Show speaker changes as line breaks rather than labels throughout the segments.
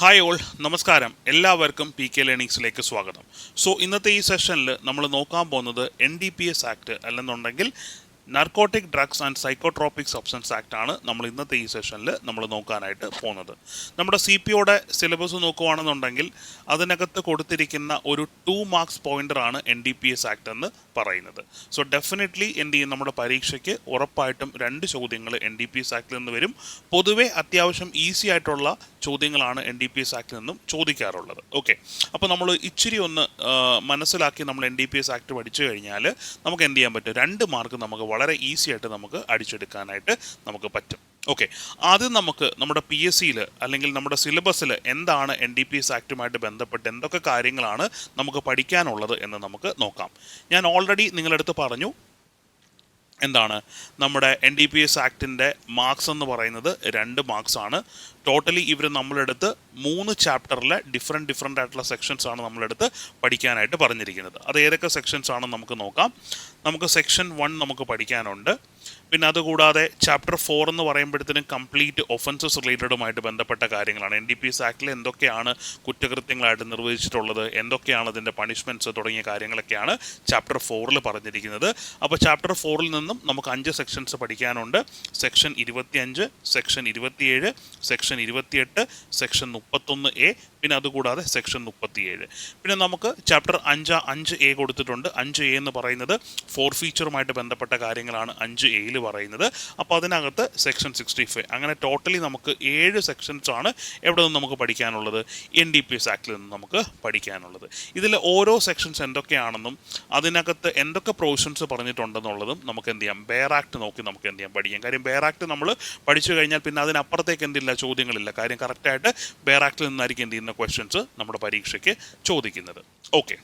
Hi all, നമസ്കാരം. എല്ലാവർക്കും P K ലേണിങ്സിലേക്ക് സ്വാഗതം. ഇന്നത്തെ ഈ സെഷനിൽ നമ്മൾ നോക്കാൻ പോകുന്നത് NDPS ആക്ട് അല്ലെന്നുണ്ടെങ്കിൽ narcotic drugs and psychotropic substance act ആണ് നമ്മൾ ഇന്നത്തെ ഈ സെഷനിൽ നമ്മൾ നോക്കാനായിട്ട് പോകുന്നത്. നമ്മുടെ CPOയുടെ സിലബസ് നോക്കുകയാണെന്നുണ്ടെങ്കിൽ അതിനകത്ത് കൊടുത്തിരിക്കുന്ന ഒരു 2 മാർക്സ് പോയിന്ററാണ് NDPS ആക്ട് എന്ന് പറയുന്നത്. ഡെഫിനറ്റ്ലി എന്ത് ചെയ്യും, നമ്മുടെ പരീക്ഷയ്ക്ക് ഉറപ്പായിട്ടും 2 ചോദ്യങ്ങൾ NDPS ആക്ടിൽ നിന്ന് വരും. പൊതുവെ അത്യാവശ്യം ഈസി ആയിട്ടുള്ള ചോദ്യങ്ങളാണ് NDPS ആക്ടിൽ നിന്നും ചോദിക്കാറുള്ളത്. ഓക്കെ, അപ്പോൾ നമ്മൾ ഇച്ചിരി ഒന്ന് മനസ്സിലാക്കി നമ്മൾ NDPS ആക്ട് പഠിച്ചു കഴിഞ്ഞാൽ നമുക്ക് എന്ത് ചെയ്യാൻ പറ്റും, 2 മാർക്ക് നമുക്ക് വളരെ ഈസി ആയിട്ട് നമുക്ക് അടിച്ചെടുക്കാനായിട്ട് നമുക്ക് പറ്റും. ഓക്കെ, ആദ്യം നമുക്ക് നമ്മുടെ PSCയിൽ അല്ലെങ്കിൽ നമ്മുടെ സിലബസിൽ എന്താണ് NDPS ആക്ടുമായിട്ട് ബന്ധപ്പെട്ട് എന്തൊക്കെ കാര്യങ്ങളാണ് നമുക്ക് പഠിക്കാനുള്ളത് എന്ന് നമുക്ക് നോക്കാം. ഞാൻ ഓൾറെഡി നിങ്ങളടുത്ത് പറഞ്ഞു എന്താണ് നമ്മുടെ NDPS ആക്ടിൻ്റെ മാർക്സ് എന്ന് പറയുന്നത് 2 മാർക്സ് ആണ്. ടോട്ടലി ഇവർ നമ്മളെടുത്ത് 3 ചാപ്റ്ററിലെ ഡിഫറെൻ്റ് ആയിട്ടുള്ള സെക്ഷൻസ് ആണ് നമ്മളെടുത്ത് പഠിക്കാനായിട്ട് പറഞ്ഞിരിക്കുന്നത്. അത് ഏതൊക്കെ സെക്ഷൻസ് ആണെന്ന് നമുക്ക് നോക്കാം. നമുക്ക് സെക്ഷൻ 1 നമുക്ക് പഠിക്കാനുണ്ട്. പിന്നെ അതുകൂടാതെ ചാപ്റ്റർ 4 എന്ന് പറയുമ്പോഴത്തേനും കംപ്ലീറ്റ് ഒഫൻസസ് റിലേറ്റഡുമായിട്ട് ബന്ധപ്പെട്ട കാര്യങ്ങളാണ്. NDPS ആക്ടിൽ എന്തൊക്കെയാണ് കുറ്റകൃത്യങ്ങളായിട്ട് നിർവചിച്ചിട്ടുള്ളത്, എന്തൊക്കെയാണ് അതിൻ്റെ പണിഷ്മെൻറ്റ്സ് തുടങ്ങിയ കാര്യങ്ങളൊക്കെയാണ് ചാപ്റ്റർ 4 പറഞ്ഞിരിക്കുന്നത്. അപ്പോൾ ചാപ്റ്റർ 4 നിന്നും നമുക്ക് 5 സെക്ഷൻസ് പഠിക്കാനുണ്ട്. Section 25, section 27, section 28, section 31A, പിന്നെ അതുകൂടാതെ സെക്ഷൻ 37. പിന്നെ നമുക്ക് ചാപ്റ്റർ 5A കൊടുത്തിട്ടുണ്ട്. 5A എന്ന് പറയുന്നത് ഫോർ ഫീച്ചറുമായിട്ട് ബന്ധപ്പെട്ട കാര്യങ്ങളാണ് 5Aയിൽ പറയുന്നത്. അപ്പോൾ അതിനകത്ത് സെക്ഷൻ 65. അങ്ങനെ ടോട്ടലി നമുക്ക് 7 സെക്ഷൻസ് ആണ് എവിടെ നിന്ന് നമുക്ക് പഠിക്കാനുള്ളത്, NDPS ആക്ടിൽ നിന്ന് നമുക്ക് പഠിക്കാനുള്ളത്. ഇതിൽ ഓരോ സെക്ഷൻസ് എന്തൊക്കെയാണെന്നും അതിനകത്ത് എന്തൊക്കെ പ്രൊവിഷൻസ് പറഞ്ഞിട്ടുണ്ടെന്നുള്ളതും നമുക്ക് എന്ത് ചെയ്യാം, ബെയർ ആക്ട് നോക്കി നമുക്ക് എന്ത് ചെയ്യാം, പഠിക്കാം. കാര്യം ബെയർ ആക്ട് നമ്മൾ പഠിച്ചു കഴിഞ്ഞാൽ പിന്നെ അതിനപ്പുറത്തേക്ക് എന്തില്ല, ചോദ്യങ്ങളില്ല. കാര്യം കറക്റ്റായിട്ട് ബെയർ ആക്ടിൽ നിന്നായിരിക്കും എന്ത് ചെയ്യുന്ന ക്വസ്റ്റ്യൻസ് നമ്മുടെ പരീക്ഷയ്ക്ക് ചോദിക്കുന്നത്. ഓക്കെ,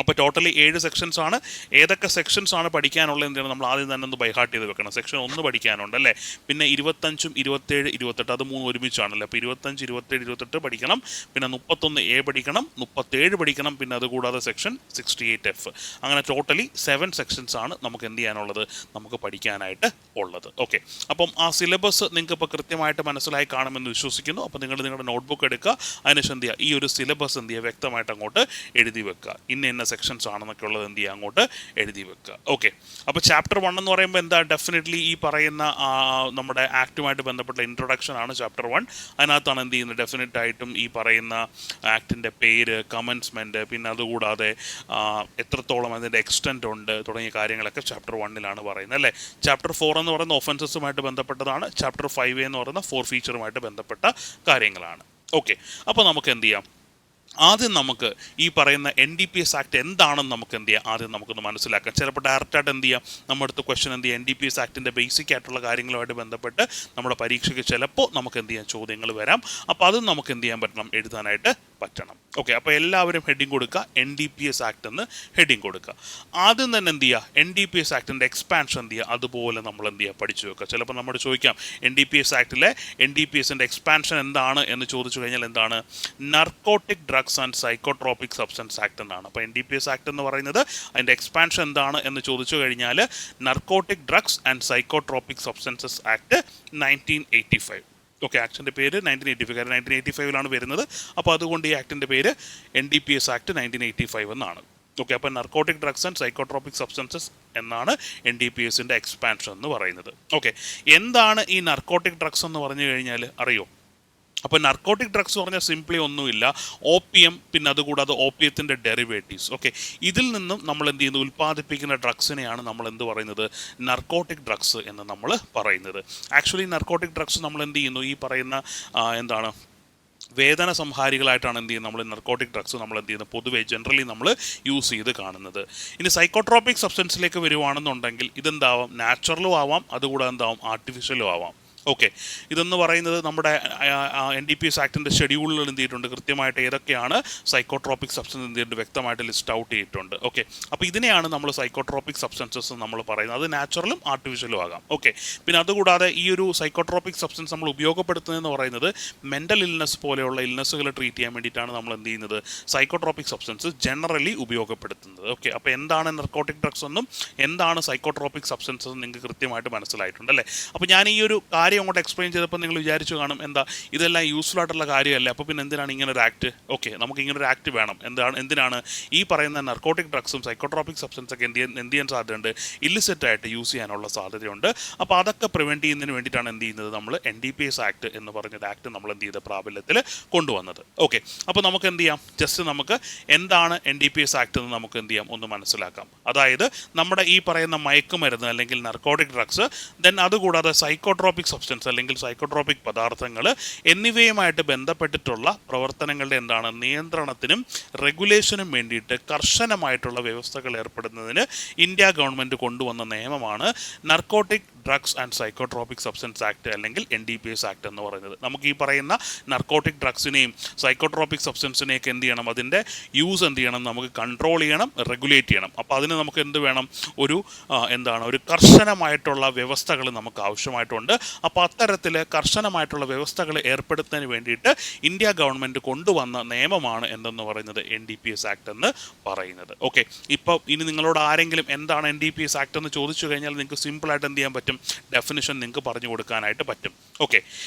അപ്പോൾ ടോട്ടലി 7 സെക്ഷൻസ് ആണ്. ഏതൊക്കെ സെക്ഷൻസ് ആണ് പഠിക്കാനുള്ളത് എന്താണ് നമ്മൾ ആദ്യം തന്നെ ഒന്ന് ബൈഹാർട്ട് ചെയ്ത് വെക്കണം. സെക്ഷൻ 1 പഠിക്കാനുണ്ട് അല്ലേ, പിന്നെ 25, 27, 28 അത് 3 ഒരുമിച്ചാണല്ലോ. അപ്പോൾ 25, 27, 28 പഠിക്കണം. പിന്നെ 31A പഠിക്കണം, 37 പഠിക്കണം. പിന്നെ അതുകൂടാതെ സെക്ഷൻ 68F. അങ്ങനെ ടോട്ടലി 7 സെക്ഷൻസ് ആണ് നമുക്ക് എന്ത് ചെയ്യാനുള്ളത്, നമുക്ക് പഠിക്കാനായിട്ട് ഉള്ളത്. ഓക്കെ, അപ്പം ആ സിലബസ് നിങ്ങൾക്ക് ഇപ്പോൾ കൃത്യമായിട്ട് മനസ്സിലായി കാണുമെന്ന് വിശ്വസിക്കുന്നു. അപ്പോൾ നിങ്ങൾ നിങ്ങളുടെ നോട്ട്ബുക്ക് എടുക്കുക, അതിനുശേഷം എന്ത് ചെയ്യുക, ഈ ഒരു സിലബസ് എന്ത് ചെയ്യുക, വ്യക്തമായിട്ട് അങ്ങോട്ട് എഴുതി വെക്കുക. ഇന്ന സെക്ഷൻസ് ആണെന്നൊക്കെ ഉള്ളത് എന്ത് ചെയ്യുക, അങ്ങോട്ട് എഴുതി വെക്കുക. ഓക്കെ, അപ്പോൾ ചാപ്റ്റർ 1 എന്ന് പറയുമ്പോൾ എന്താ, ഡെഫിനറ്റ്ലി ഈ പറയുന്ന നമ്മുടെ ആക്ടുമായിട്ട് ബന്ധപ്പെട്ട ഇൻട്രൊഡക്ഷൻ ആണ് ചാപ്റ്റർ 1. അതിനകത്താണ് എന്ത് ചെയ്യുന്നത്, ഡെഫിനറ്റ് ആയിട്ടും ഈ പറയുന്ന ആക്ടിൻ്റെ പേര്, കമൻസ്മെൻറ്റ്, പിന്നെ അതുകൂടാതെ എത്രത്തോളം അതിൻ്റെ എക്സ്റ്റെൻറ്റ് ഉണ്ട് തുടങ്ങിയ കാര്യങ്ങളൊക്കെ ചാപ്റ്റർ 1 പറയുന്നത് അല്ലേ. ചാപ്റ്റർ 4 എന്ന് പറയുന്ന ഒഫൻസസുമായിട്ട് ബന്ധപ്പെട്ടതാണ്. ചാപ്റ്റർ 5A എന്ന് പറയുന്ന ഫോർ ഫീച്ചറുമായിട്ട് ബന്ധപ്പെട്ട കാര്യങ്ങളാണ്. ഓക്കെ, അപ്പോൾ നമുക്ക് എന്ത് ചെയ്യാം, ആദ്യം നമുക്ക് ഈ പറയുന്ന NDPS ആക്ട് എന്താണെന്ന് നമുക്ക് എന്ത് ചെയ്യാം, ആദ്യം നമുക്കൊന്ന് മനസ്സിലാക്കാം. ചിലപ്പോൾ ഡയറക്റ്റായിട്ട് എന്ത് ചെയ്യാം, നമ്മുടെ അടുത്ത് ക്വസ്റ്റ്യൻ എന്ത് ചെയ്യാം, NDPS ആക്ടിൻ്റെ ബേസിക് ആയിട്ടുള്ള കാര്യങ്ങളുമായിട്ട് ബന്ധപ്പെട്ട് നമ്മുടെ പരീക്ഷയ്ക്ക് ചിലപ്പോൾ നമുക്ക് എന്ത് ചെയ്യാം, ചോദ്യങ്ങൾ വരാം. അപ്പോൾ അതും നമുക്ക് എന്ത് ചെയ്യാൻ പറ്റണം, എഴുതാനായിട്ട് പറ്റണം. ഓക്കെ, അപ്പോൾ എല്ലാവരും ഹെഡിങ് കൊടുക്കുക, NDPS ആക്ട് എന്ന് ഹെഡിങ് കൊടുക്കുക. ആദ്യം തന്നെ എന്ത് ചെയ്യുക, NDPS ആക്ടിൻ്റെ എക്സ്പാൻഷൻ എന്ത് ചെയ്യുക, അതുപോലെ നമ്മൾ എന്ത് ചെയ്യുക, പഠിച്ചു വെക്കുക. ചിലപ്പോൾ നമ്മൾ ചോദിക്കാം NDPS ആക്ടിലെ NDPSൻ്റെ എക്സ്പാൻഷൻ എന്താണ് എന്ന് ചോദിച്ചു കഴിഞ്ഞാൽ എന്താണ്, narcotic drugs and psychotropic substance act എന്നാണ്. അപ്പോൾ NDPS ആക്ട് എന്ന് പറയുന്നത് അതിൻ്റെ എക്സ്പാൻഷൻ എന്താണ് എന്ന് ചോദിച്ചു കഴിഞ്ഞാൽ narcotic drugs and psychotropic substances act 1985. Okay, ആക്ടിൻ്റെ പേര് 1985, കാരണം 1985 വരുന്നത്. അപ്പോൾ അതുകൊണ്ട് ഈ ആക്ടിൻ്റെ പേര് NDPS ആക്ട് 1985 എന്നാണ്. ഓക്കെ, അപ്പോൾ narcotic drugs and psychotropic substances എന്നാണ് NDPSൻ്റെ എക്സ്പാൻഷൻ എന്ന് പറയുന്നത്. ഓക്കെ, എന്താണ് ഈ നർക്കോട്ടിക് ഡ്രഗ്സ് എന്ന് പറഞ്ഞു കഴിഞ്ഞാൽ അറിയോ? അപ്പോൾ നർക്കോട്ടിക് ഡ്രഗ്സ് പറഞ്ഞാൽ സിംപ്ലി ഒന്നുമില്ല, ഓപ്പിയം, പിന്നെ അതുകൂടാതെ ഓപ്പിയത്തിൻ്റെ ഡെറിവേറ്റീവ്സ്. ഓക്കെ, ഇതിൽ നിന്നും നമ്മൾ എന്ത് ചെയ്യുന്നു, ഉൽപ്പാദിപ്പിക്കുന്ന ഡ്രഗ്സിനെയാണ് നമ്മൾ എന്ത് പറയുന്നത്, നർക്കോട്ടിക് ഡ്രഗ്സ് എന്ന് നമ്മൾ പറയുന്നത്. ആക്ച്വലി നർക്കോട്ടിക് ഡ്രഗ്സ് നമ്മൾ എന്ത് ചെയ്യുന്നു, ഈ പറയുന്ന എന്താണ് വേദന സംഹാരികളായിട്ടാണ് എന്ത് ചെയ്യുന്നത്, നമ്മൾ നർക്കോട്ടിക് ഡ്രഗ്സ് നമ്മൾ എന്ത് ചെയ്യുന്നത്, പൊതുവെ ജനറലി നമ്മൾ യൂസ് ചെയ്ത് കാണുന്നത്. ഇനി സൈക്കോട്രോപിക് സബ്സ്റ്റൻസിലേക്ക് വരുവാണെന്നുണ്ടെങ്കിൽ ഇതെന്താവാം, നാച്ചുറലും ആവാം, അതുകൂടാതെ എന്താവാം, ആർട്ടിഫിഷ്യലും ആവാം. ഓക്കെ, ഇതെന്ന് പറയുന്നത് നമ്മുടെ NDPS ആക്ടിൻ്റെ ഷെഡ്യൂളിൽ എന്ത് ചെയ്തിട്ടുണ്ട്, കൃത്യമായിട്ട് ഏതൊക്കെയാണ് സൈക്കോട്രോപിക് സബ്സ്റ്റൻസ് എന്ത് ചെയ്തിട്ടുണ്ട്, വ്യക്തമായിട്ട് ലിസ്റ്റ് ഔട്ട് ചെയ്തിട്ടുണ്ട്. ഓക്കെ, അപ്പോൾ ഇതിനെയാണ് നമ്മൾ സൈക്കോട്രോപിക് സബ്സ്റ്റൻസസ് നമ്മൾ പറയുന്നത്. അത് നാച്ചുറലും ആർട്ടിഫിഷ്യലും ആകാം. ഓക്കെ, പിന്നെ അതുകൂടാതെ ഈ ഒരു സൈക്കോട്രോപിക് സബ്സ്റ്റൻസ് നമ്മൾ ഉപയോഗപ്പെടുത്തുന്നതെന്ന് പറയുന്നത് മെൻ്റൽ ഇൽനെസ് പോലെയുള്ള ഇൽനെസ്സുകൾ ട്രീറ്റ് ചെയ്യാൻ വേണ്ടിയിട്ടാണ് നമ്മൾ എന്ത് ചെയ്യുന്നത്, സൈക്കോട്രോപിക് സബ്സ്റ്റൻസ് ജനറലി ഉപയോഗപ്പെടുത്തുന്നത്. ഓക്കെ, അപ്പോൾ എന്താണ് നർക്കോട്ടിക് ഡ്രഗ്സ് എന്നും എന്താണ് സൈക്കോട്രോപിക് സബ്സ്റ്റൻസസ് നിങ്ങൾക്ക് കൃത്യമായിട്ട് മനസ്സിലായിട്ടുണ്ട് അല്ലേ. അപ്പോൾ ഞാൻ ഈ ഒരു കാര്യം കാര്യം അങ്ങോട്ട് എക്സ്പ്ലെയിൻ ചെയ്തപ്പോൾ നിങ്ങൾ വിചാരിച്ചു കാണും എന്താ ഇതെല്ലാം യൂസ്ഫുൾ ആയിട്ടുള്ള കാര്യമല്ലേ, അപ്പോൾ പിന്നെ എന്തിനാണ് ഇങ്ങനെ ഒരു ആക്ട്? ഓക്കെ, നമുക്ക് ഇങ്ങനെ ഒരു ആക്ട് വേണം. എന്തിനാണ് ഈ പറയുന്ന നർക്കോട്ടിക് ഡ്രഗ്സും സൈക്കോട്രോപിക് സബ്സ്റ്റൻസ് ഒക്കെ എന്ത് ചെയ്യാൻ സാധ്യതയുണ്ട്? ഇല്ലിസിറ്റ് ആയിട്ട് യൂസ് ചെയ്യാനുള്ള സാധ്യതയുണ്ട്. അപ്പോൾ അതൊക്കെ പ്രിവെൻറ്റ് ചെയ്യുന്നതിന് വേണ്ടിയിട്ടാണ് എന്ത് ചെയ്യുന്നത്, നമ്മൾ NDPS ആക്ട് എന്ന് പറഞ്ഞൊരു ആക്ട് നമ്മൾ എന്ത് ചെയ്ത് പ്രാബല്യത്തിൽ കൊണ്ടുവന്നത്. ഓക്കെ, അപ്പോൾ നമുക്ക് എന്ത് ചെയ്യാം, ജസ്റ്റ് നമുക്ക് എന്താണ് NDPS ആക്ട് എന്ന് നമുക്ക് എന്ത് ചെയ്യാം ഒന്ന് മനസ്സിലാക്കാം. അതായത് നമ്മുടെ ഈ പറയുന്ന മയക്കുമരുന്ന് അല്ലെങ്കിൽ നർക്കോട്ടിക് ഡ്രഗ്സ്, ദെൻ അതുകൂടാതെ സൈക്കോട്രോപിക് സബ്സ്റ്റൻസ് അല്ലെങ്കിൽ സൈക്കോട്രോപിക് പദാർത്ഥങ്ങൾ എന്നിവയുമായിട്ട് ബന്ധപ്പെട്ടിട്ടുള്ള പ്രവർത്തനങ്ങളുടെ എന്താണ് നിയന്ത്രണത്തിനും റെഗുലേഷനും വേണ്ടിയിട്ട് കർശനമായിട്ടുള്ള വ്യവസ്ഥകൾ ഏർപ്പെടുന്നതിന് ഇന്ത്യ ഗവൺമെൻറ് കൊണ്ടുവന്ന നിയമമാണ് narcotic drugs and psychotropic substance act അല്ലെങ്കിൽ NDPS ആക്ട് എന്ന് പറയുന്നത്. നമുക്ക് ഈ പറയുന്ന നർക്കോട്ടിക് ഡ്രഗ്സിനെയും സൈക്കോട്രോപിക് സബ്സ്റ്റൻസിനെയൊക്കെ എന്ത് ചെയ്യണം, അതിൻ്റെ യൂസ് എന്ത് ചെയ്യണം, നമുക്ക് കൺട്രോൾ ചെയ്യണം, റെഗുലേറ്റ് ചെയ്യണം. അപ്പോൾ അതിന് നമുക്ക് എന്ത് വേണം, ഒരു കർശനമായിട്ടുള്ള വ്യവസ്ഥകൾ നമുക്ക് ആവശ്യമായിട്ടുണ്ട്. അപ്പോൾ അത്തരത്തിൽ കർശനമായിട്ടുള്ള വ്യവസ്ഥകൾ ഏർപ്പെടുത്തുന്നതിന് വേണ്ടിയിട്ട് ഇന്ത്യ ഗവൺമെൻറ് കൊണ്ടുവന്ന നിയമമാണ് എന്തെന്ന് പറയുന്നത് NDPS ആക്ട് എന്ന് പറയുന്നത്. ഓക്കെ, ഇപ്പോൾ ഇനി നിങ്ങളോട് ആരെങ്കിലും എന്താണ് NDPS ആക്ട് എന്ന് ചോദിച്ചു കഴിഞ്ഞാൽ നിങ്ങൾക്ക് സിമ്പിളായിട്ട് എന്ത് ചെയ്യാൻ പറ്റും, ഡെഫിനിഷൻ നിങ്ങൾക്ക് പറഞ്ഞു കൊടുക്കാനായിട്ട് പറ്റും. ഓക്കെ,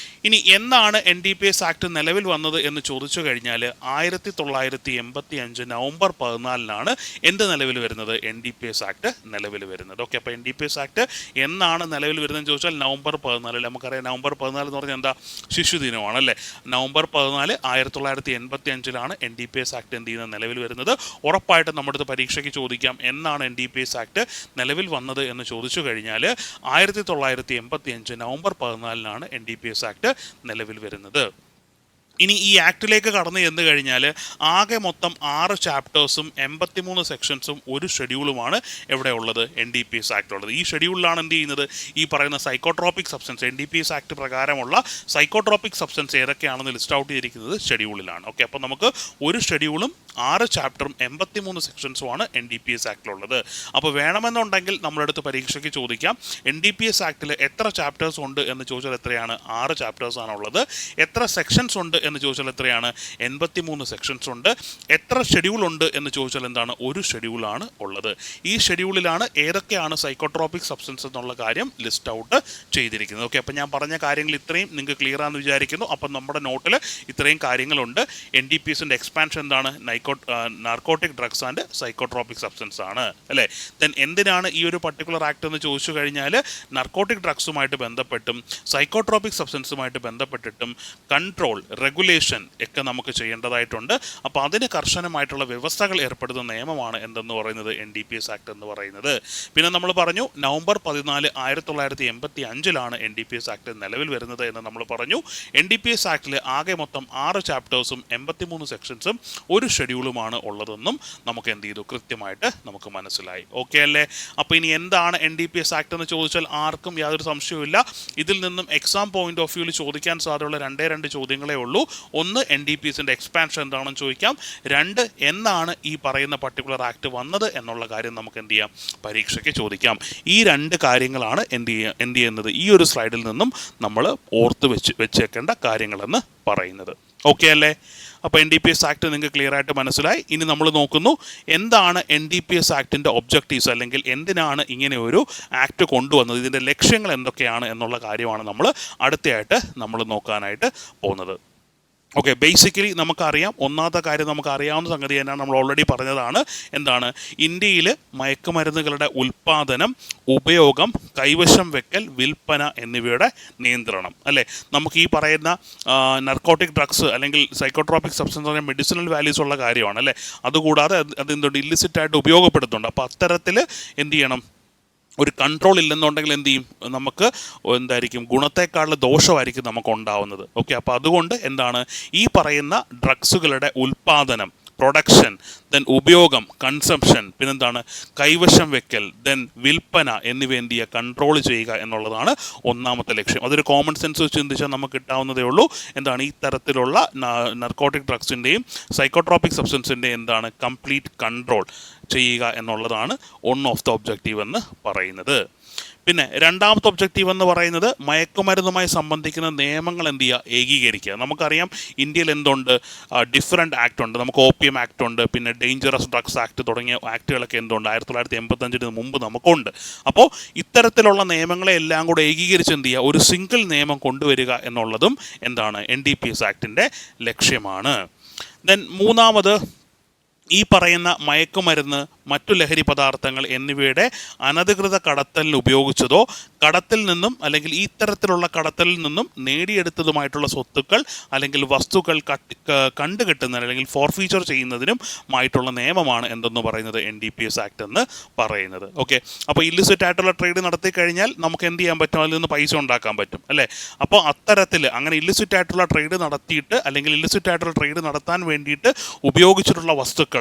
ഇനി എന്നാണ് NDPS ആക്ട് നിലവിൽ വന്നത് എന്ന് ചോദിച്ചു കഴിഞ്ഞാൽ 1985 നവംബർ 14 എന്ത് നിലവിൽ വരുന്നത്, NDPS ആക്ട് നിലവിൽ വരുന്നത്. ഓക്കെ, അപ്പോൾ NDPS ആക്ട് എന്നാണ് നിലവിൽ വരുന്നതെന്ന് ചോദിച്ചാൽ നവംബർ 14. നമുക്കറിയാം നവംബർ 14 എന്ന് പറഞ്ഞാൽ എന്താ, ശിശുദിനമാണ് അല്ലേ. നവംബർ 14 1985 NDPS ആക്ട് എന്ത് ചെയ്യുന്നത്, നിലവിൽ വരുന്നത്. ഉറപ്പായിട്ടും നമ്മുടെ അടുത്ത് പരീക്ഷയ്ക്ക് ചോദിക്കാം എന്നാണ് NDPS ആക്ട് നിലവിൽ വന്നത് എന്ന് ചോദിച്ചു കഴിഞ്ഞാൽ 1985 നവംബർ 14 NDPS ആക്ട് നിലവിൽ വരുന്നത്. ഇനി ഈ ആക്ടിലേക്ക് കടന്നു ചെന്ന് കഴിഞ്ഞാൽ ആകെ മൊത്തം 6 ചാപ്റ്റേഴ്സും 83 സെക്ഷൻസും ഒരു ഷെഡ്യൂളുമാണ് എവിടെ ഉള്ളത്, NDPS ആക്ടിലുള്ളത്. ഈ ഷെഡ്യൂളിലാണ് എന്ത് ചെയ്യുന്നത്, ഈ പറയുന്ന സൈക്കോട്രോപിക് സബ്സ്റ്റൻസ് NDPS ആക്ട് പ്രകാരമുള്ള സൈക്കോട്രോപിക് സബ്സ്റ്റൻസ് ഏതൊക്കെയാണെന്ന് ലിസ്റ്റ് ഔട്ട് ചെയ്തിരിക്കുന്നത് ഷെഡ്യൂളിലാണ്. ഓക്കെ, അപ്പോൾ നമുക്ക് ഒരു ഷെഡ്യൂളും 6 ചാപ്റ്ററും 83 സെക്ഷൻസുമാണ് NDPS ആക്ടിലുള്ളത്. അപ്പോൾ വേണമെന്നുണ്ടെങ്കിൽ നമ്മളടുത്ത് പരീക്ഷയ്ക്ക് ചോദിക്കാം NDPS ആക്ടിൽ എത്ര ചാപ്റ്റേഴ്സ് ഉണ്ട് എന്ന് ചോദിച്ചാൽ എത്രയാണ്, 6 ചാപ്റ്റേഴ്സാണ് ഉള്ളത്. എത്ര സെക്ഷൻസ് ഉണ്ട് എന്ന് ചോദിച്ചാൽ എത്രയാണ്, 83 സെക്ഷൻസ് ഉണ്ട്. എത്ര ഷെഡ്യൂൾ ഉണ്ട് എന്ന് ചോദിച്ചാൽ എന്താണ്, ഒരു ഷെഡ്യൂളാണ് ഉള്ളത്. ഈ ഷെഡ്യൂളിലാണ് ഏതൊക്കെയാണ് സൈക്കോട്രോപിക് സബ്സ്റ്റൻസ് എന്നുള്ള കാര്യം ലിസ്റ്റ് ഔട്ട് ചെയ്തിരിക്കുന്നത്. ഓക്കെ, അപ്പോൾ ഞാൻ പറഞ്ഞ കാര്യങ്ങൾ ഇത്രയും നിങ്ങൾക്ക് ക്ലിയർ ആണെന്ന് വിചാരിക്കുന്നു. അപ്പം നമ്മുടെ നോട്ടിൽ ഇത്രയും കാര്യങ്ങളുണ്ട്. NDPSൻ്റെ എക്സ്പാൻഷൻ എന്താണ്, narcotic drugs and psychotropic substance ആണ് അല്ലേ. ദെൻ എന്തിനാണ് ഈ ഒരു പർട്ടിക്കുലർ ആക്ട് എന്ന് ചോദിച്ചു കഴിഞ്ഞാൽ നർക്കോട്ടിക് ഡ്രഗ്സുമായിട്ട് ബന്ധപ്പെട്ടും സൈക്കോട്രോപിക് സബ്സ്റ്റൻസുമായിട്ട് ബന്ധപ്പെട്ടിട്ടും കൺട്രോൾ റെഗുലേഷൻ ഒക്കെ നമുക്ക് ചെയ്യേണ്ടതായിട്ടുണ്ട്. അപ്പോൾ അതിന് കർശനമായിട്ടുള്ള വ്യവസ്ഥകൾ ഏർപ്പെടുത്തുന്ന നിയമമാണ് എന്തെന്ന് പറയുന്നത് NDPS ആക്ട് എന്ന് പറയുന്നത്. പിന്നെ നമ്മൾ പറഞ്ഞു നവംബർ 14 1985 NDPS ആക്ട് നിലവിൽ വരുന്നത് എന്ന് നമ്മൾ പറഞ്ഞു. NDPS ആക്ടിൽ ആകെ മൊത്തം 6 ചാപ്റ്റേഴ്സും 83 സെക്ഷൻസും ഒരു ഷെഡ്യൂളുമാണ് ഉള്ളതെന്നും നമുക്ക് എന്ത് ചെയ്തു, കൃത്യമായിട്ട് നമുക്ക് മനസ്സിലായി. ഓക്കെ അല്ലേ. അപ്പോൾ ഇനി എന്താണ് NDPS ആക്ട് എന്ന് ചോദിച്ചാൽ ആർക്കും യാതൊരു സംശയവുമില്ല. ഇതിൽ നിന്നും എക്സാം പോയിന്റ് ഓഫ് വ്യൂവിൽ ചോദിക്കാൻ സാധ്യതയുള്ള 2 ചോദ്യങ്ങളെ ഉള്ളൂ. ഒന്ന്, NDPSൻ്റെ എക്സ്പാൻഷൻ എന്താണെന്ന് ചോദിക്കാം. 2, എന്നാണ് ഈ പറയുന്ന പർട്ടിക്കുലർ ആക്ട് വന്നത് എന്നുള്ള കാര്യം നമുക്ക് എന്ത് ചെയ്യാം, പരീക്ഷയ്ക്ക് ചോദിക്കാം. ഈ 2 കാര്യങ്ങളാണ് എന്ത് ചെയ്യുന്നത് ഈ ഒരു സ്ലൈഡിൽ നിന്നും നമ്മൾ ഓർത്ത് വെച്ചേക്കേണ്ട കാര്യങ്ങളെന്ന് പറയുന്നത്. ഓക്കെ അല്ലേ. അപ്പോൾ NDPS ആക്ട് നിങ്ങൾക്ക് ക്ലിയർ ആയിട്ട് മനസ്സിലായി. ഇനി നമ്മൾ നോക്കുന്നു എന്താണ് NDPS ആക്ടിൻ്റെ ഒബ്ജക്റ്റീവ്സ്, അല്ലെങ്കിൽ എന്തിനാണ് ഇങ്ങനെ ഒരു ആക്ട് കൊണ്ടുവന്നത്, ഇതിൻ്റെ ലക്ഷ്യങ്ങൾ എന്തൊക്കെയാണ് എന്നുള്ള കാര്യമാണ് നമ്മൾ അടുത്തയായിട്ട് നമ്മൾ നോക്കാനായിട്ട് പോകുന്നത്. ഓക്കെ, ബേസിക്കലി നമുക്കറിയാം, ഒന്നാമത്തെ കാര്യം നമുക്ക് അറിയാവുന്ന സംഗതി തന്നെയാണ്, നമ്മൾ ഓൾറെഡി പറഞ്ഞതാണ്. എന്താണ്, ഇന്ത്യയിൽ മയക്കുമരുന്നുകളുടെ ഉൽപ്പാദനം, ഉപയോഗം, കൈവശം വെക്കൽ, വിൽപ്പന എന്നിവയുടെ നിയന്ത്രണം അല്ലേ. നമുക്ക് ഈ പറയുന്ന നർക്കോട്ടിക് ഡ്രഗ്സ് അല്ലെങ്കിൽ സൈക്കോട്രോപിക് സബ്സ്റ്റൻസ് മെഡിസിനൽ വാല്യൂസ് ഉള്ള കാര്യമാണ് അല്ലേ. അതുകൂടാതെ അതെന്തുണ്ട്, ഇല്ലിസിറ്റായിട്ട് ഉപയോഗപ്പെടുത്തുന്നുണ്ട്. അപ്പോൾ അത്തരത്തിൽ എന്ത് ചെയ്യണം, ഒരു കൺട്രോൾ ഇല്ലെന്നുണ്ടെങ്കിൽ എന്ത് ചെയ്യും, നമുക്ക് എന്തായിരിക്കും, ഗുണത്തെക്കാളുള്ള ദോഷമായിരിക്കും നമുക്ക് ഉണ്ടാവുന്നത്. ഓക്കെ, അപ്പോൾ അതുകൊണ്ട് എന്താണ്, ഈ പറയുന്ന ഡ്രഗ്സുകളുടെ ഉൽപ്പാദനം, പ്രൊഡക്ഷൻ, ദെൻ ഉപയോഗം, കൺസംഷൻ, പിന്നെന്താണ് കൈവശം വെക്കൽ, ദെൻ വിൽപ്പന എന്നിവ എന്ത് ചെയ്യുക, കൺട്രോൾ ചെയ്യുക എന്നുള്ളതാണ് ഒന്നാമത്തെ ലക്ഷ്യം. അതൊരു കോമൺ സെൻസ് വെച്ച് ചിന്തിച്ചാൽ നമുക്ക് കിട്ടാവുന്നതേ ഉള്ളൂ. എന്താണ്, ഈ തരത്തിലുള്ള നർക്കോട്ടിക് ഡ്രഗ്സിൻ്റെയും സൈക്കോട്രോപിക് സബ്സ്റ്റൻസിൻ്റെയും എന്താണ് കംപ്ലീറ്റ് കൺട്രോൾ. ചെയ്യുക എന്നുള്ളതാണ് വൺ ഓഫ് ദ ഒബ്ജക്റ്റീവ് എന്ന് പറയുന്നത്. പിന്നെ രണ്ടാമത്തെ ഒബ്ജക്റ്റീവ് എന്ന് പറയുന്നത് മയക്കുമരുന്നുമായി സംബന്ധിക്കുന്ന നിയമങ്ങൾ എന്ത് ചെയ്യുക, ഏകീകരിക്കുക. നമുക്കറിയാം ഇന്ത്യയിൽ എന്തുണ്ട്, ഡിഫറെൻറ്റ് ആക്ട് ഉണ്ട്. നമുക്ക് OPM ആക്ട് ഉണ്ട്, പിന്നെ ഡേഞ്ചറസ് ഡ്രഗ്സ് ആക്ട് തുടങ്ങിയ ആക്ടുകളൊക്കെ എന്തുണ്ട് 1985 മുമ്പ് നമുക്കുണ്ട്. അപ്പോൾ ഇത്തരത്തിലുള്ള നിയമങ്ങളെ എല്ലാം കൂടെ ഏകീകരിച്ച് എന്ത് ചെയ്യുക, ഒരു സിംഗിൾ നിയമം കൊണ്ടുവരിക എന്നുള്ളതും എന്താണ് NDPS ആക്ടിൻ്റെ ലക്ഷ്യമാണ്. ദെൻ മൂന്നാമത്, ഈ പറയുന്ന മയക്കുമരുന്ന്, മറ്റു ലഹരി പദാർത്ഥങ്ങൾ എന്നിവയുടെ അനധികൃത കടത്തലിന് ഉപയോഗിച്ചതോ കടത്തിൽ നിന്നും അല്ലെങ്കിൽ ഈ തരത്തിലുള്ള കടത്തലിൽ നിന്നും നേടിയെടുത്തതുമായിട്ടുള്ള സ്വത്തുക്കൾ അല്ലെങ്കിൽ വസ്തുക്കൾ കണ്ടുകെട്ടുന്നതിന് അല്ലെങ്കിൽ ഫോർഫീച്ചർ ചെയ്യുന്നതിനും ആയിട്ടുള്ള നിയമമാണ് എന്തെന്ന് പറയുന്നത് NDPS ആക്ട് എന്ന് പറയുന്നത്. ഓക്കെ, അപ്പോൾ ഇല്ലിസിറ്റ് ആയിട്ടുള്ള ട്രേഡ് നടത്തി കഴിഞ്ഞാൽ നമുക്ക് എന്ത് ചെയ്യാൻ പറ്റും, അതിൽ നിന്ന് പൈസ ഉണ്ടാക്കാൻ പറ്റും അല്ലേ. അപ്പോൾ അത്തരത്തിൽ അങ്ങനെ ഇല്ലിസിറ്റ് ആയിട്ടുള്ള ട്രേഡ് നടത്തിയിട്ട് അല്ലെങ്കിൽ ഇല്ലിസിറ്റ് ആയിട്ടുള്ള ട്രേഡ് നടത്താൻ വേണ്ടിയിട്ട് ഉപയോഗിച്ചിട്ടുള്ള വസ്തുക്കൾ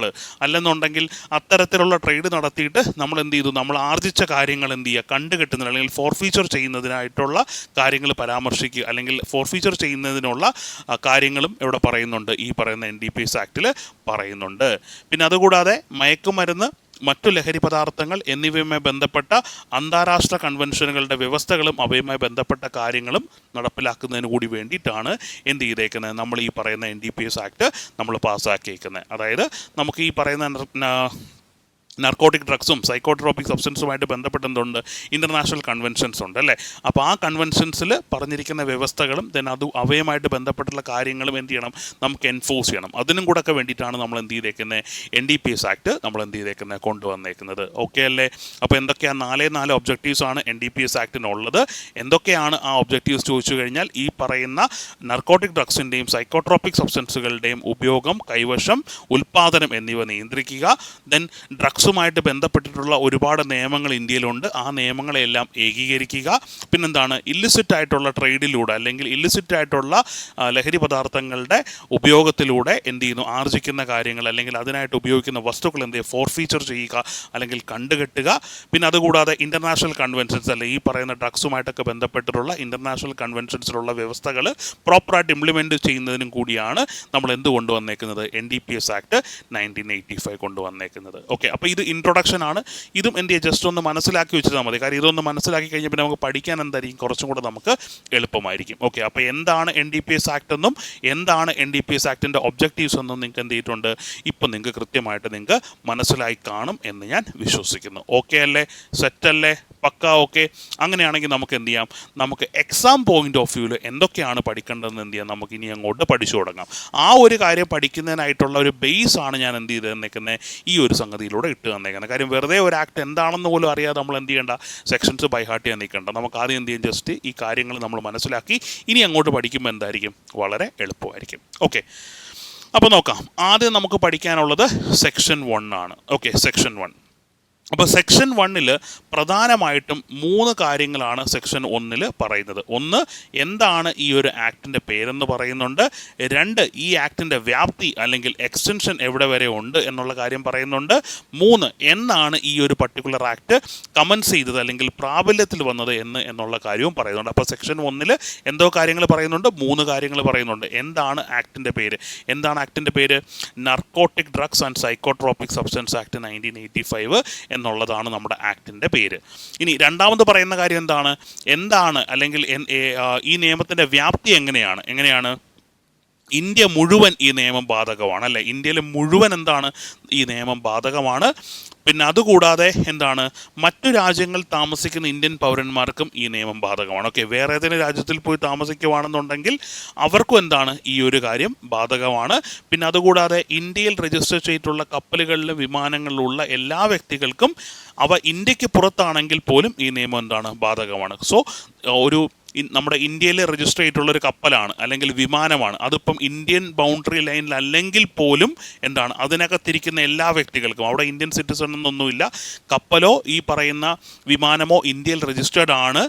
അല്ലെന്നുണ്ടെങ്കിൽ അത്തരത്തിലുള്ള ട്രേഡ് നടത്തിയിട്ട് നമ്മൾ എന്ത് ചെയ്തു, നമ്മൾ ആർജിച്ച കാര്യങ്ങൾ എന്ത് ചെയ്യുക, കണ്ടുകെട്ടുന്നതിന് അല്ലെങ്കിൽ ഫോർഫീച്ചർ ചെയ്യുന്നതിനായിട്ടുള്ള കാര്യങ്ങൾ പരാമർശിക്കുക അല്ലെങ്കിൽ ഫോർഫീച്ചർ ചെയ്യുന്നതിനുള്ള കാര്യങ്ങളും ഇവിടെ പറയുന്നുണ്ട്, ഈ പറയുന്ന NDPS ആക്ടിൽ പറയുന്നുണ്ട്. പിന്നെ അതുകൂടാതെ മയക്കുമരുന്ന്, മറ്റു ലഹരി പദാർത്ഥങ്ങൾ എന്നിവയുമായി ബന്ധപ്പെട്ട അന്താരാഷ്ട്ര കൺവെൻഷനുകളുടെ വ്യവസ്ഥകളും അവയുമായി ബന്ധപ്പെട്ട കാര്യങ്ങളും നടപ്പിലാക്കുന്നതിന് കൂടി വേണ്ടിയിട്ടാണ് എന്ത് ചെയ്തേക്കുന്നത്, നമ്മൾ ഈ പറയുന്ന NDPS ആക്ട് നമ്മൾ പാസ്സാക്കിയേക്കുന്നത്. അതായത് നമുക്ക് ഈ പറയുന്ന നർക്കോട്ടിക് ഡ്രഗ്സും സൈക്കോട്രോപിക് സബ്സ്റ്റൻസുമായിട്ട് ബന്ധപ്പെട്ട് എന്തുണ്ട്, ഇൻ്റർനാഷണൽ കൺവെൻഷൻസ് ഉണ്ട് അല്ലേ. അപ്പോൾ ആ കൺവെൻഷൻസിൽ പറഞ്ഞിരിക്കുന്ന വ്യവസ്ഥകളും അവയുമായിട്ട് ബന്ധപ്പെട്ടുള്ള കാര്യങ്ങളും എന്ത് ചെയ്യണം, നമുക്ക് എൻഫോഴ്സ് ചെയ്യണം. അതിനും കൂടെ ഒക്കെ വേണ്ടിയിട്ടാണ് നമ്മൾ എന്ത് ചെയ്തേക്കുന്നത്, NDPS ആക്ട് നമ്മൾ എന്ത് ചെയ്തേക്കുന്നത്, കൊണ്ടുവന്നേക്കുന്നത്. ഓക്കെ അല്ലേ. അപ്പോൾ എന്തൊക്കെയാണ് 4 ഒബ്ജക്റ്റീവ്സ് ആണ് NDPS ആക്ടിനുള്ളത്. എന്തൊക്കെയാണ് ആ ഒബ്ജക്റ്റീവ്സ് ചോദിച്ചു കഴിഞ്ഞാൽ, ഈ പറയുന്ന നർക്കോട്ടിക് ഡ്രഗ്സിൻ്റെയും സൈക്കോട്രോപിക് സബ്സ്റ്റൻസുകളുടെയും ഉപയോഗം, കൈവശം, ഉൽപ്പാദനം എന്നിവ നിയന്ത്രിക്കുക. ദെൻ ഡ്രഗ്സുമായിട്ട് ബന്ധപ്പെട്ടിട്ടുള്ള ഒരുപാട് നിയമങ്ങൾ ഇന്ത്യയിലുണ്ട്, ആ നിയമങ്ങളെല്ലാം ഏകീകരിക്കുക. പിന്നെന്താണ്, ഇല്ലിസിറ്റ് ആയിട്ടുള്ള ട്രേഡിലൂടെ അല്ലെങ്കിൽ ഇല്ലിസിറ്റ് ആയിട്ടുള്ള ലഹരി പദാർത്ഥങ്ങളുടെ ഉപയോഗത്തിലൂടെ എന്ത് ചെയ്യുന്നു, ആർജിക്കുന്ന കാര്യങ്ങൾ അല്ലെങ്കിൽ അതിനായിട്ട് ഉപയോഗിക്കുന്ന വസ്തുക്കൾ എന്ത് ചെയ്യുക, ഫോർഫീച്ചർ ചെയ്യുക അല്ലെങ്കിൽ കണ്ടുകെട്ടുക. പിന്നെ അതുകൂടാതെ ഇൻ്റർനാഷണൽ കൺവെൻഷൻസ് അല്ലെ ഈ പറയുന്ന ഡ്രഗ്സുമായിട്ടൊക്കെ ബന്ധപ്പെട്ടിട്ടുള്ള ഇൻ്റർനാഷണൽ കൺവെൻഷൻസിലുള്ള വ്യവസ്ഥകൾ പ്രോപ്പറായിട്ട് ഇംപ്ലിമെൻറ്റ് ചെയ്യുന്നതിനും കൂടിയാണ് നമ്മൾ എന്ത് കൊണ്ടുവന്നേക്കുന്നത്, NDPS ആക്ട് 1985 കൊണ്ടുവന്നേക്കുന്നത്. ഓക്കെ, അപ്പോൾ ഇത് ഇൻട്രൊഡക്ഷൻ ആണ്. ഇതും എന്ത് ചെയ്യുക, ജസ്റ്റ് ഒന്ന് മനസ്സിലാക്കി വെച്ചിരുന്നാൽ മതി. കാര്യം ഇതൊന്ന് മനസ്സിലാക്കി കഴിഞ്ഞാൽ പിന്നെ നമുക്ക് പഠിക്കാൻ എന്തായിരിക്കും, കുറച്ചും കൂടെ നമുക്ക് എളുപ്പമായിരിക്കും. ഓക്കെ, അപ്പോൾ എന്താണ് NDPS ആക്ട് എന്നും എന്താണ് NDPS ആക്ടിൻ്റെ ഒബ്ജക്റ്റീവ്സ് എന്നും നിങ്ങൾക്ക് എന്ത് ചെയ്തിട്ടുണ്ട്, ഇപ്പം നിങ്ങൾക്ക് കൃത്യമായിട്ട് നിങ്ങൾക്ക് മനസ്സിലായി കാണും എന്ന് ഞാൻ വിശ്വസിക്കുന്നു. ഓക്കെ അല്ലേ, സെറ്റല്ലേ, പക്ക. ഓക്കെ, അങ്ങനെയാണെങ്കിൽ നമുക്ക് എന്ത് ചെയ്യാം, നമുക്ക് എക്സാം പോയിന്റ് ഓഫ് വ്യൂവിൽ എന്തൊക്കെയാണ് പഠിക്കേണ്ടതെന്ന് എന്ത് ചെയ്യാം, നമുക്ക് ഇനി അങ്ങോട്ട് പഠിച്ചു തുടങ്ങാം. ആ ഒരു കാര്യം പഠിക്കുന്നതിനായിട്ടുള്ള ഒരു ബേസ് ആണ് ഞാൻ എന്ത് ചെയ്ത് തന്നേക്കുന്നത്, ഈ ഒരു സംഗതിയിലൂടെ ഇട്ട് തന്നേക്കുന്നത്. കാര്യം വെറുതെ ഒരു ആക്ട് എന്താണെന്ന് പോലും അറിയാതെ നമ്മൾ എന്ത് ചെയ്യേണ്ട, സെക്ഷൻസ് ബൈ ഹാർട്ട് ചെയ്യാൻ നിൽക്കേണ്ട. നമുക്ക് ആദ്യം എന്ത് ചെയ്യും, ജസ്റ്റ് ഈ കാര്യങ്ങൾ നമ്മൾ മനസ്സിലാക്കി ഇനി അങ്ങോട്ട് പഠിക്കുമ്പോൾ എന്തായിരിക്കും, വളരെ എളുപ്പമായിരിക്കും. ഓക്കെ, അപ്പോൾ നോക്കാം. ആദ്യം നമുക്ക് പഠിക്കാനുള്ളത് സെക്ഷൻ 1 ആണ്. Okay, section 1. അപ്പോൾ സെക്ഷൻ 1 പ്രധാനമായിട്ടും 3 കാര്യങ്ങളാണ് സെക്ഷൻ 1 പറയുന്നത്. ഒന്ന്, എന്താണ് ഈ ഒരു ആക്ടിൻ്റെ പേരെന്ന് പറയുന്നുണ്ട്. 2, ഈ ആക്ടിൻ്റെ വ്യാപ്തി അല്ലെങ്കിൽ എക്സ്റ്റൻഷൻ എവിടെ വരെ ഉണ്ട് എന്നുള്ള കാര്യം പറയുന്നുണ്ട്. 3, എന്നാണ് ഈ ഒരു പർട്ടിക്കുലർ ആക്ട് കമൻസ് ചെയ്തത് അല്ലെങ്കിൽ പ്രാബല്യത്തിൽ വന്നത് എന്നുള്ള കാര്യവും പറയുന്നുണ്ട്. അപ്പോൾ സെക്ഷൻ 1 എന്തോ കാര്യങ്ങൾ പറയുന്നുണ്ട്, 3 കാര്യങ്ങൾ പറയുന്നുണ്ട്. എന്താണ് ആക്ടിൻ്റെ പേര്, എന്താണ് ആക്ടിൻ്റെ പേര്, narcotic drugs and psychotropic substance act 1985 എന്നുള്ളതാണ് നമ്മുടെ ആക്ടിൻ്റെ പേര്. ഇനി രണ്ടാമത് പറയുന്ന കാര്യം എന്താണ് അല്ലെങ്കിൽ ഈ നിയമത്തിൻ്റെ വ്യാപ്തി എങ്ങനെയാണ് ഇന്ത്യ മുഴുവൻ ഈ നിയമം ബാധകമാണ് അല്ലേ. ഇന്ത്യയിൽ മുഴുവൻ ഈ നിയമം ബാധകമാണ്. പിന്നെ അതുകൂടാതെ മറ്റു രാജ്യങ്ങൾ താമസിക്കുന്ന ഇന്ത്യൻ പൗരന്മാർക്കും ഈ നിയമം ബാധകമാണ്. ഓക്കെ, വേറെ ഏതെങ്കിലും രാജ്യത്തിൽ പോയി താമസിക്കുവാണെന്നുണ്ടെങ്കിൽ അവർക്കും ഈ ഒരു കാര്യം ബാധകമാണ്. പിന്നെ അതുകൂടാതെ ഇന്ത്യയിൽ രജിസ്റ്റർ ചെയ്തിട്ടുള്ള കപ്പലുകളിലും വിമാനങ്ങളിലുള്ള എല്ലാ വ്യക്തികൾക്കും അവ ഇന്ത്യക്ക് പുറത്താണെങ്കിൽ പോലും ഈ നിയമം ബാധകമാണ്. സോ നമ്മുടെ ഇന്ത്യയിൽ രജിസ്റ്റർ ചെയ്തിട്ടുള്ളൊരു കപ്പലാണ് അല്ലെങ്കിൽ വിമാനമാണ്, അതിപ്പം ഇന്ത്യൻ ബൗണ്ടറി ലൈനിൽ അല്ലെങ്കിൽ പോലും അതിനകത്തിരിക്കുന്ന എല്ലാ വ്യക്തികൾക്കും, അവിടെ ഇന്ത്യൻ സിറ്റിസൺ എന്നൊന്നുമില്ല, കപ്പലോ ഈ പറയുന്ന വിമാനമോ ഇന്ത്യയിൽ രജിസ്റ്റേർഡ് ആണ്,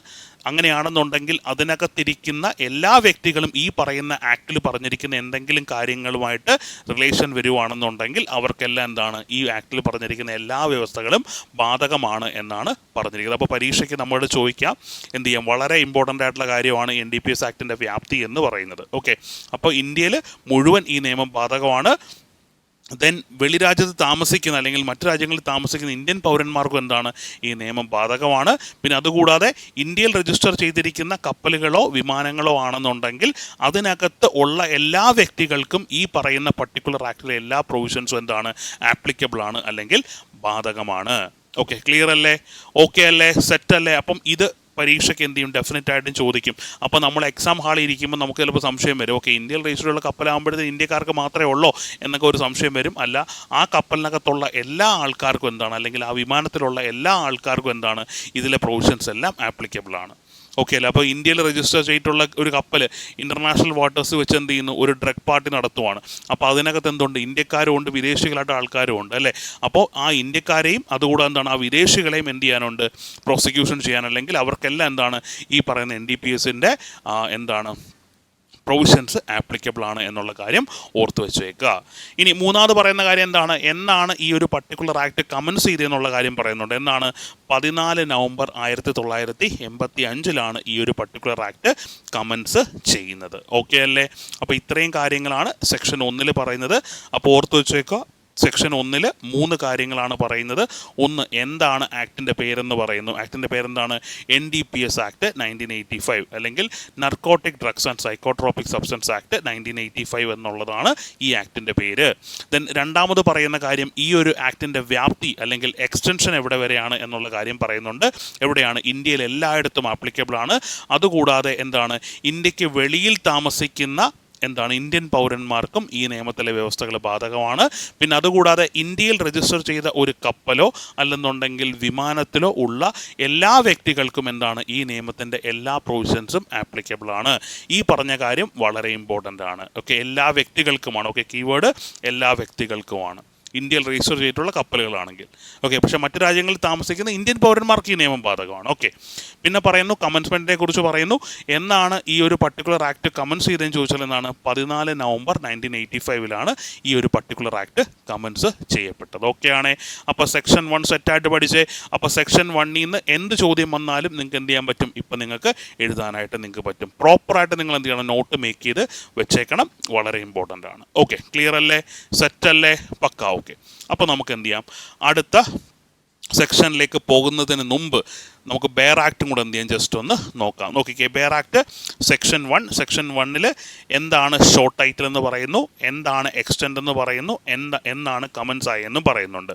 അങ്ങനെയാണെന്നുണ്ടെങ്കിൽ അതിനകത്തിരിക്കുന്ന എല്ലാ വ്യക്തികളും ഈ പറയുന്ന ആക്ടിൽ പറഞ്ഞിരിക്കുന്ന എന്തെങ്കിലും കാര്യങ്ങളുമായിട്ട് റിലേഷൻ വരുവാണെന്നുണ്ടെങ്കിൽ അവർക്കെല്ലാം ഈ ആക്ടിൽ പറഞ്ഞിരിക്കുന്ന എല്ലാ വ്യവസ്ഥകളും ബാധകമാണ് എന്നാണ് പറഞ്ഞിരിക്കുന്നത്. അപ്പോൾ പരീക്ഷയ്ക്ക് നമ്മളോട് ചോദിക്കാം, വളരെ ഇമ്പോർട്ടൻ്റ് ആയിട്ടുള്ള കാര്യമാണ് NDPS ആക്ടിൻ്റെ വ്യാപ്തി എന്ന് പറയുന്നത്. ഓക്കെ, അപ്പോൾ ഇന്ത്യയിൽ മുഴുവൻ ഈ നിയമം ബാധകമാണ്. ദെൻ വെളിരാജ്യത്ത് താമസിക്കുന്ന അല്ലെങ്കിൽ മറ്റു രാജ്യങ്ങളിൽ താമസിക്കുന്ന ഇന്ത്യൻ പൗരന്മാർക്കും എന്താണ് ഈ നിയമം ബാധകമാണ്. പിന്നെ അതുകൂടാതെ ഇന്ത്യയിൽ രജിസ്റ്റർ ചെയ്തിരിക്കുന്ന കപ്പലുകളോ വിമാനങ്ങളോ ആണെന്നുണ്ടെങ്കിൽ അതിനകത്ത് ഉള്ള എല്ലാ വ്യക്തികൾക്കും ഈ പറയുന്ന പർട്ടിക്കുലർ ആക്ടിലെ എല്ലാ പ്രൊവിഷൻസും എന്താണ് ആപ്ലിക്കബിൾ ആണ് അല്ലെങ്കിൽ ബാധകമാണ്. ഓക്കെ, ക്ലിയർ അല്ലേ? ഓക്കെ അല്ലേ? സെറ്റ് അല്ലേ? അപ്പം ഇത് പരീക്ഷയ്ക്ക് എന്ത് ചെയ്യും, ഡെഫിനറ്റ് ആയിട്ടും ചോദിക്കും. അപ്പോൾ നമ്മൾ എക്സാം ഹാളിൽ ഇരിക്കുമ്പോൾ നമുക്ക് ചിലപ്പോൾ സംശയം വരും, ഓക്കെ ഇന്ത്യയിൽ രജിസ്റ്ററുള്ള കപ്പലാകുമ്പോഴത്തേക്ക് ഇന്ത്യക്കാർക്ക് മാത്രമേ ഉള്ളൂ എന്നൊക്കെ ഒരു സംശയം വരും. അല്ല, ആ കപ്പലിനകത്തുള്ള എല്ലാ ആൾക്കാർക്കും എന്താണ്, അല്ലെങ്കിൽ ആ വിമാനത്തിലുള്ള എല്ലാ ആൾക്കാർക്കും എന്താണ് ഇതിലെ പ്രൊവിഷൻസ് എല്ലാം ആപ്ലിക്കബിൾ ആണ്. ഓക്കെ അല്ലേ? അപ്പോൾ ഇന്ത്യയിൽ രജിസ്റ്റർ ചെയ്തിട്ടുള്ള ഒരു കപ്പൽ ഇൻ്റർനാഷണൽ വാട്ടേഴ്സ് വെച്ച് എന്ത് ചെയ്യുന്നു, ഒരു ഡ്രഗ് പാർട്ടി നടത്തുവാണ്. അപ്പോൾ അതിനകത്ത് എന്തുണ്ട്, ഇന്ത്യക്കാരും ഉണ്ട്, വിദേശികളായിട്ട് ആൾക്കാരും ഉണ്ട് അല്ലേ? അപ്പോൾ ആ ഇന്ത്യക്കാരെയും അതുകൂടാതെ എന്താണ് ആ വിദേശികളെയും എന്ത് ചെയ്യാനുണ്ട്, പ്രോസിക്യൂഷൻ ചെയ്യാൻ, അല്ലെങ്കിൽ അവർക്കെല്ലാം എന്താണ് ഈ പറയുന്ന NDPSൻ്റെ എന്താണ് പ്രൊവിഷൻസ് ആപ്ലിക്കബിൾ ആണ് എന്നുള്ള കാര്യം ഓർത്ത് വെച്ചേക്കുക. ഇനി മൂന്നാമത് പറയുന്ന കാര്യം എന്താണ്, എന്നാണ് ഈ ഒരു പർട്ടിക്കുലർ ആക്ട് കമൻസ് ചെയ്തതെന്നുള്ള കാര്യം പറയുന്നുണ്ട്. എന്നാണ് 14 നവംബർ 1985 ഈ ഒരു പർട്ടിക്കുലർ ആക്ട് കമൻസ് ചെയ്യുന്നത്. ഓക്കെ അല്ലേ? അപ്പോൾ ഇത്രയും കാര്യങ്ങളാണ് സെക്ഷൻ 1 പറയുന്നത്. അപ്പോൾ ഓർത്ത് വെച്ചേക്കുക, സെക്ഷൻ 1 3 കാര്യങ്ങളാണ് പറയുന്നത്. ഒന്ന്, എന്താണ് ആക്ടിൻ്റെ പേരെന്ന് പറയുന്നു. ആക്ടിൻ്റെ പേരെന്താണ്, NDPS ആക്ട് 1985 അല്ലെങ്കിൽ narcotic drugs and psychotropic substance act 1985 എന്നുള്ളതാണ് ഈ ആക്ടിൻ്റെ പേര്. ദെൻ രണ്ടാമത് പറയുന്ന കാര്യം, ഈ ഒരു ആക്ടിൻ്റെ വ്യാപ്തി അല്ലെങ്കിൽ എക്സ്റ്റൻഷൻ എവിടെ വരെയാണ് എന്നുള്ള കാര്യം പറയുന്നുണ്ട്. എവിടെയാണ്, ഇന്ത്യയിൽ എല്ലായിടത്തും ആപ്ലിക്കബിൾ ആണ്. അതുകൂടാതെ എന്താണ്, ഇന്ത്യക്ക് വെളിയിൽ താമസിക്കുന്ന എന്താണ് ഇന്ത്യൻ പൗരന്മാർക്കും ഈ നിയമത്തിലെ വ്യവസ്ഥകൾ ബാധകമാണ്. പിന്നെ അതുകൂടാതെ ഇന്ത്യയിൽ രജിസ്റ്റർ ചെയ്ത ഒരു കപ്പലോ അല്ലെന്നുണ്ടെങ്കിൽ വിമാനത്തിലോ ഉള്ള എല്ലാ വ്യക്തികൾക്കും എന്താണ് ഈ നിയമത്തിൻ്റെ എല്ലാ പ്രൊവിഷൻസും ആപ്ലിക്കബിൾ ആണ്. ഈ പറഞ്ഞ കാര്യം വളരെ ഇമ്പോർട്ടൻ്റ് ആണ്. ഓക്കെ, എല്ലാ വ്യക്തികൾക്കുമാണ്. ഓക്കെ, കീവേഡ് എല്ലാ വ്യക്തികൾക്കുമാണ് ഇന്ത്യയിൽ രജിസ്റ്റർ ചെയ്തിട്ടുള്ള കപ്പലുകളാണെങ്കിൽ. ഓക്കെ, പക്ഷേ മറ്റു രാജ്യങ്ങളിൽ താമസിക്കുന്ന ഇന്ത്യൻ പൗരന്മാർക്ക് ഈ നിയമം ബാധകമാണ്. ഓക്കെ, പിന്നെ പറയുന്നു കമൻസ്മെൻറ്റിനെ കുറിച്ച് പറയുന്നു. എന്നാണ് ഈ ഒരു പർട്ടിക്കുലർ ആക്ട് കമൻസ് ചെയ്തതെന്ന് ചോദിച്ചാൽ എന്താണ്, 14 നവംബർ 1985 ഈ ഒരു പർട്ടിക്കുലർ ആക്ട് കമൻസ് ചെയ്യപ്പെട്ടത്. ഓക്കെ ആണ്. അപ്പോൾ സെക്ഷൻ 1 സെറ്റായിട്ട് പഠിച്ചേ. അപ്പോൾ സെക്ഷൻ 1 നിന്ന് എന്ത് ചോദ്യം വന്നാലും നിങ്ങൾക്ക് എന്ത് ചെയ്യാൻ പറ്റും, ഇപ്പം നിങ്ങൾക്ക് എഴുതാനായിട്ട് നിങ്ങൾക്ക് പറ്റും. പ്രോപ്പറായിട്ട് നിങ്ങൾ എന്ത് ചെയ്യണം, നോട്ട് മേക്ക് ചെയ്ത് വെച്ചേക്കണം. വളരെ ഇമ്പോർട്ടൻ്റ് ആണ്. ഓക്കെ, ക്ലിയർ അല്ലേ? സെറ്റ് അല്ലേ? പക്ക. ഓക്കെ, അപ്പോൾ നമുക്ക് എന്ത് ചെയ്യാം, അടുത്ത സെക്ഷനിലേക്ക് പോകുന്നതിന് മുമ്പ് നമുക്ക് ബെയർ ആക്റ്റും കൂടെ എന്ത് ചെയ്യാം, ജസ്റ്റ് ഒന്ന് നോക്കാം. നോക്കിക്കേ, ബെയർ ആക്ട് സെക്ഷൻ 1 എന്താണ് ഷോർട്ട് ടൈറ്റിൽ എന്ന് പറയുന്നു, എന്താണ് എക്സ്റ്റെൻഡ് എന്ന് പറയുന്നു, എന്നാണ് കമൻസ് ആയി എന്നും പറയുന്നുണ്ട്.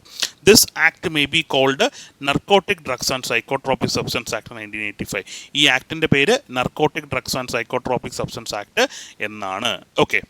This act may be called narcotic drugs and psychotropic substance act 1985. ഈ ആക്ടിൻ്റെ പേര് narcotic drugs and psychotropic substance act എന്നാണ്. Okay,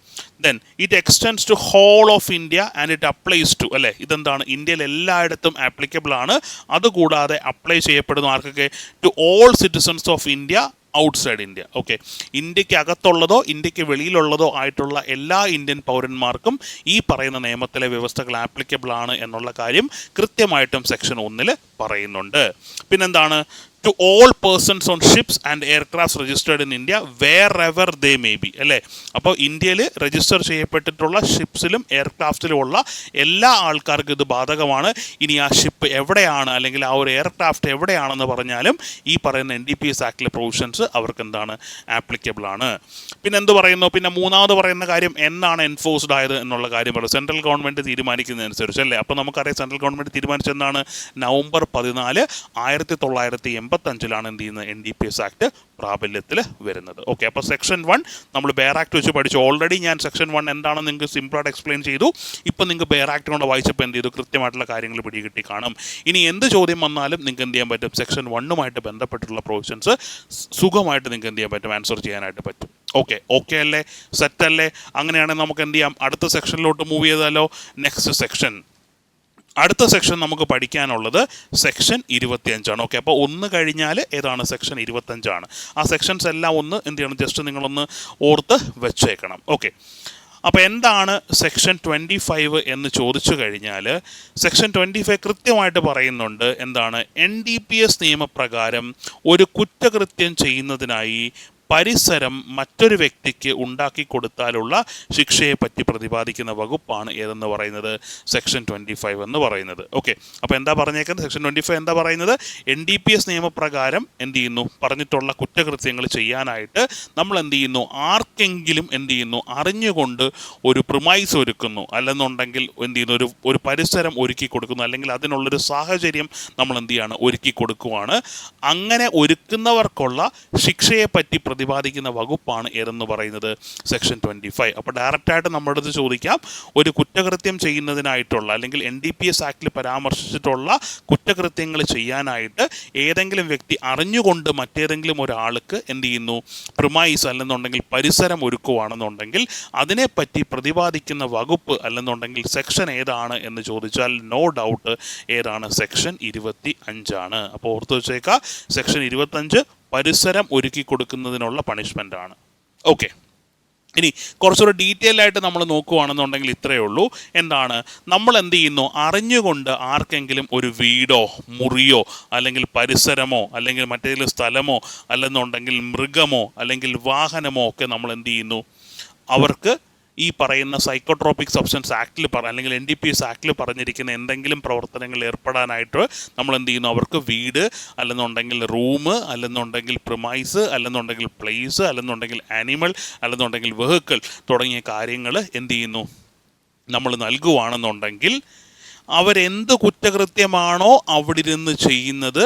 then it extends to whole of India and it applies to, അല്ലേ, ഇതെന്താണ് ഇന്ത്യയിൽ എല്ലായിടത്തും ആപ്ലിക്കബിൾ ആണ്. അതുകൂടാതെ അപ്ലൈ ചെയ്യപ്പെടുന്ന ആർക്കൊക്കെ, to all citizens of India outside India. Okay, ഇന്ത്യക്ക് അകത്തുള്ളതോ ഇന്ത്യക്ക് വെളിയിലുള്ളതോ ആയിട്ടുള്ള എല്ലാ ഇന്ത്യൻ പൗരന്മാർക്കും ഈ പറയുന്ന നിയമത്തിലെ വ്യവസ്ഥകൾ ആപ്ലിക്കബിൾ ആണ് എന്നുള്ള കാര്യം കൃത്യമായിട്ടും സെക്ഷൻ 1 പറയുന്നുണ്ട്. പിന്നെന്താണ്, to all persons on ships and aircraft registered in India wherever they may be, അല്ലേ. അപ്പോൾ ഇന്ത്യയിൽ രജിസ്റ്റർ ചെയ്യപ്പെട്ടിട്ടുള്ള ഷിപ്സിലും എയർക്രാഫ്റ്റിലും ഉള്ള എല്ലാ ആൾക്കാർക്കും ഇത് ബാധകമാണ്. ഇനി ആ ഷിപ്പ് എവിടെയാണ് അല്ലെങ്കിൽ ആ ഒരു എയർക്രാഫ്റ്റ് എവിടെയാണെന്ന് പറഞ്ഞാലും ഈ പറയുന്ന NDPS ആക്ടിലെ പ്രൊവിഷൻസ് അവർക്ക് എന്താണ് ആപ്ലിക്കബിൾ ആണ്. പിന്നെ എന്ത് പറയുന്നു, പിന്നെ മൂന്നാമത് പറയുന്ന കാര്യം, എന്നാണ് എൻഫോഴ്സ്ഡ് ആയത് എന്നുള്ള കാര്യം പറയുന്നത്. സെൻട്രൽ ഗവൺമെൻറ് തീരുമാനിക്കുന്നതനുസരിച്ച്, അല്ലേ. അപ്പോൾ നമുക്കറിയാം സെൻട്രൽ ഗവൺമെൻറ് തീരുമാനിച്ചെന്നാണ് നവംബർ 14, 1985 എന്ത് ചെയ്യുന്നത്, NDPS ആക്ട് പ്രാബല്യത്തിൽ വരുന്നത്. ഓക്കെ, അപ്പോൾ സെക്ഷൻ 1 നമ്മൾ ബെയർ ആക്ട് വെച്ച് പഠിച്ചു. ഓൾറെഡി ഞാൻ സെക്ഷൻ 1 എന്താണെന്ന് നിങ്ങൾക്ക് സിമ്പിളായിട്ട് എക്സ്പ്ലെയിൻ ചെയ്തു. ഇപ്പം നിങ്ങൾക്ക് ബെയർ ആക്ട് കൊണ്ട് വായിച്ചപ്പോൾ എന്ത് ചെയ്തു, കൃത്യമായിട്ടുള്ള കാര്യങ്ങൾ പിടികിട്ടി കാണും. ഇനി എന്ത് ചോദ്യം വന്നാലും നിങ്ങൾക്ക് എന്ത് ചെയ്യാൻ പറ്റും, സെക്ഷൻ 1 ബന്ധപ്പെട്ടുള്ള പ്രൊവിഷൻസ് സുഖമായിട്ട് നിങ്ങൾക്ക് എന്ത് ചെയ്യാൻ പറ്റും, ആൻസർ ചെയ്യാനായിട്ട് പറ്റും. ഓക്കെ, ഓക്കെ അല്ലേ? സെറ്റ് അല്ലേ? അങ്ങനെയാണെങ്കിൽ നമുക്ക് എന്ത് ചെയ്യാം, അടുത്ത സെക്ഷനിലോട്ട് മൂവ് ചെയ്താലോ. നെക്സ്റ്റ് സെക്ഷൻ, അടുത്ത സെക്ഷൻ നമുക്ക് പഠിക്കാനുള്ളത് സെക്ഷൻ 25. ഓക്കെ, അപ്പോൾ 1 കഴിഞ്ഞാൽ ഏതാണ്, സെക്ഷൻ 25. ആ സെക്ഷൻസ് എല്ലാം ഒന്ന് എന്ത് ചെയ്യണം, ജസ്റ്റ് നിങ്ങളൊന്ന് ഓർത്ത് വെച്ചേക്കണം. ഓക്കെ, അപ്പോൾ എന്താണ് സെക്ഷൻ 25 എന്ന് ചോദിച്ചു കഴിഞ്ഞാൽ, സെക്ഷൻ 25 കൃത്യമായിട്ട് പറയുന്നുണ്ട് എന്താണ്, NDPS നിയമപ്രകാരം ഒരു കുറ്റകൃത്യം ചെയ്യുന്നതിനായി പരിസരം മറ്റൊരു വ്യക്തിക്ക് ഉണ്ടാക്കി കൊടുത്താലുള്ള ശിക്ഷയെ പറ്റി പ്രതിപാദിക്കുന്ന വകുപ്പാണ് ഏതെന്ന് പറയുന്നത് സെക്ഷൻ 25 എന്ന് പറയുന്നത്. ഓക്കെ, അപ്പോൾ എന്താ പറഞ്ഞേക്കുന്നത്? സെക്ഷൻ 25 എന്താ പറയുന്നത്? NDPS നിയമപ്രകാരം എന്ത് ചെയ്യുന്നു, പറഞ്ഞിട്ടുള്ള കുറ്റകൃത്യങ്ങൾ ചെയ്യാനായിട്ട് നമ്മൾ എന്ത് ചെയ്യുന്നു, ആർക്കെങ്കിലും എന്ത് ചെയ്യുന്നു, അറിഞ്ഞുകൊണ്ട് ഒരു പ്രിമൈസ് ഒരുക്കുന്നു, അല്ലെന്നുണ്ടെങ്കിൽ എന്ത് ചെയ്യുന്നു, ഒരു പരിസരം ഒരുക്കി കൊടുക്കുന്നു, അല്ലെങ്കിൽ അതിനുള്ളൊരു സാഹചര്യം നമ്മൾ എന്ത് ചെയ്യാണ്, ഒരുക്കി കൊടുക്കുവാണ്. അങ്ങനെ ഒരുക്കുന്നവർക്കുള്ള ശിക്ഷയെ പറ്റി പ്രതിപാദിക്കുന്ന വകുപ്പാണ് ഏതെന്ന് പറയുന്നത് സെക്ഷൻ 25. അപ്പോൾ ഡയറക്റ്റായിട്ട് നമ്മുടെ അടുത്ത് ചോദിക്കാം, ഒരു കുറ്റകൃത്യം ചെയ്യുന്നതിനായിട്ടുള്ള അല്ലെങ്കിൽ NDPS ആക്ടിൽ പരാമർശിച്ചിട്ടുള്ള കുറ്റകൃത്യങ്ങൾ ചെയ്യാനായിട്ട് ഏതെങ്കിലും വ്യക്തി അറിഞ്ഞുകൊണ്ട് മറ്റേതെങ്കിലും ഒരാൾക്ക് എന്ത് ചെയ്യുന്നു, പ്രിമൈസ് അല്ലെന്നുണ്ടെങ്കിൽ പരിസരം ഒരുക്കുവാണെന്നുണ്ടെങ്കിൽ അതിനെപ്പറ്റി പ്രതിപാദിക്കുന്ന വകുപ്പ് അല്ലെന്നുണ്ടെങ്കിൽ സെക്ഷൻ ഏതാണ് എന്ന് ചോദിച്ചാൽ നോ ഡൗട്ട് ഏതാണ്, സെക്ഷൻ 25 ആണ്. അപ്പോൾ ഓർത്ത് വെച്ചേക്കുക, സെക്ഷൻ 25 പരിസരം ഒരുക്കി കൊടുക്കുന്നതിനുള്ള പണിഷ്മെൻ്റ് ആണ്. ഓക്കെ, ഇനി കുറച്ചുകൂടെ ഡീറ്റെയിൽ ആയിട്ട് നമ്മൾ നോക്കുകയാണെന്നുണ്ടെങ്കിൽ ഇത്രയേ ഉള്ളൂ. എന്താണ്, നമ്മൾ എന്ത് ചെയ്യുന്നു, അറിഞ്ഞുകൊണ്ട് ആർക്കെങ്കിലും ഒരു വീടോ മുറിയോ അല്ലെങ്കിൽ പരിസരമോ അല്ലെങ്കിൽ മറ്റേതെങ്കിലും സ്ഥലമോ അല്ലെന്നുണ്ടെങ്കിൽ മൃഗമോ അല്ലെങ്കിൽ വാഹനമോ ഒക്കെ നമ്മൾ എന്ത് ചെയ്യുന്നു, അവർക്ക് ഈ പറയുന്ന സൈക്കോട്രോപിക് സബ്സ്റ്റൻസ് ആക്ടിൽ അല്ലെങ്കിൽ NDPS ആക്ടിൽ പറഞ്ഞിരിക്കുന്ന എന്തെങ്കിലും പ്രവർത്തനങ്ങളിൽ ഏർപ്പെടാനായിട്ട് നമ്മൾ എന്ത് ചെയ്യുന്നു, അവർക്ക് വീട് അല്ലെന്നുണ്ടെങ്കിൽ റൂം അല്ലെന്നുണ്ടെങ്കിൽ പ്രിമൈസ് അല്ലെന്നുണ്ടെങ്കിൽ പ്ലേസ് അല്ലെന്നുണ്ടെങ്കിൽ ആനിമൽ അല്ലെന്നുണ്ടെങ്കിൽ വെഹിക്കിൾ തുടങ്ങിയ കാര്യങ്ങൾ എന്ത് ചെയ്യുന്നു, നമ്മൾ നൽകുവാണെന്നുണ്ടെങ്കിൽ അവരെന്ത് കുറ്റകൃത്യമാണോ അവിടെ ഇരുന്ന് ചെയ്യുന്നത്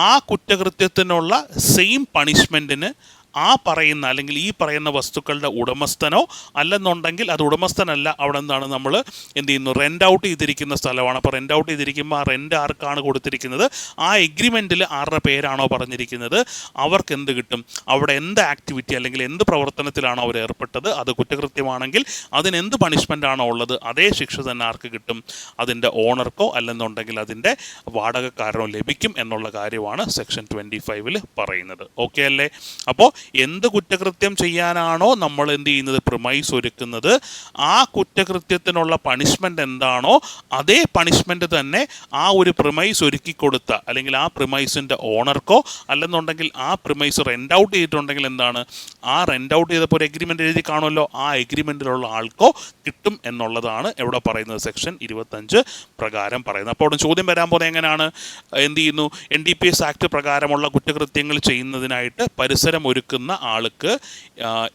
ആ കുറ്റകൃത്യത്തിനുള്ള സെയിം പണിഷ്മെൻറ്റിന് ആ പറയുന്ന അല്ലെങ്കിൽ ഈ പറയുന്ന വസ്തുക്കളുടെ ഉടമസ്ഥനോ അല്ലെന്നുണ്ടെങ്കിൽ അത് ഉടമസ്ഥനല്ല, അവിടെ എന്താണ് നമ്മൾ എന്ത് ചെയ്യുന്നു, റെൻ്റ് ഔട്ട് ചെയ്തിരിക്കുന്ന സ്ഥലമാണ്. അപ്പോൾ റെൻ്റ് ഔട്ട് ചെയ്തിരിക്കുമ്പോൾ ആ റെൻ്റ് ആർക്കാണ് കൊടുത്തിരിക്കുന്നത്, ആ എഗ്രിമെൻറ്റിൽ ആരുടെ പേരാണോ പറഞ്ഞിരിക്കുന്നത് അവർക്ക് എന്ത് കിട്ടും, അവിടെ എന്ത് ആക്ടിവിറ്റി അല്ലെങ്കിൽ എന്ത് പ്രവർത്തനത്തിലാണോ അവർ ഏർപ്പെട്ടത് അത് കുറ്റകൃത്യമാണെങ്കിൽ അതിനെന്ത് പണിഷ്മെൻ്റ് ആണോ ഉള്ളത് അതേ ശിക്ഷ തന്നെ ആർക്ക് കിട്ടും, അതിൻ്റെ ഓണർക്കോ അല്ലെന്നുണ്ടെങ്കിൽ അതിൻ്റെ വാടകക്കാരനോ ലഭിക്കും എന്നുള്ള കാര്യമാണ് സെക്ഷൻ 25 പറയുന്നത്. ഓക്കെ അല്ലേ? അപ്പോൾ എന്ത് കുറ്റകൃത്യം ചെയ്യാനാണോ നമ്മൾ എന്ത് ചെയ്യുന്നത്, പ്രിമൈസ് ഒരുക്കുന്നത്, ആ കുറ്റകൃത്യത്തിനുള്ള പണിഷ്മെൻ്റ് എന്താണോ അതേ പണിഷ്മെൻ്റ് തന്നെ ആ ഒരു പ്രിമൈസ് ഒരുക്കി കൊടുത്ത അല്ലെങ്കിൽ ആ പ്രിമൈസിൻ്റെ ഓണർക്കോ അല്ലെന്നുണ്ടെങ്കിൽ ആ പ്രിമൈസ് റെൻ്റ് ഔട്ട് ചെയ്തിട്ടുണ്ടെങ്കിൽ എന്താണ്, ആ റെൻ്റ് ഔട്ട് ചെയ്തപ്പോൾ ഒരു എഗ്രിമെൻ്റ് എഴുതി കാണുമല്ലോ, ആ എഗ്രിമെൻറ്റിലുള്ള ആൾക്കോ കിട്ടും എന്നുള്ളതാണ് എവിടെ പറയുന്നത്, സെക്ഷൻ 25 പ്രകാരം പറയുന്നത്. അപ്പോൾ അവിടെ ചോദ്യം വരാൻ പോകുന്നത് എങ്ങനെയാണ്, എന്ത് ചെയ്യുന്നു, NDPS ആക്ട് പ്രകാരമുള്ള കുറ്റകൃത്യങ്ങൾ ചെയ്യുന്നതിനായിട്ട് പരിസരം ഒരുക്കുന്ന ആൾക്ക്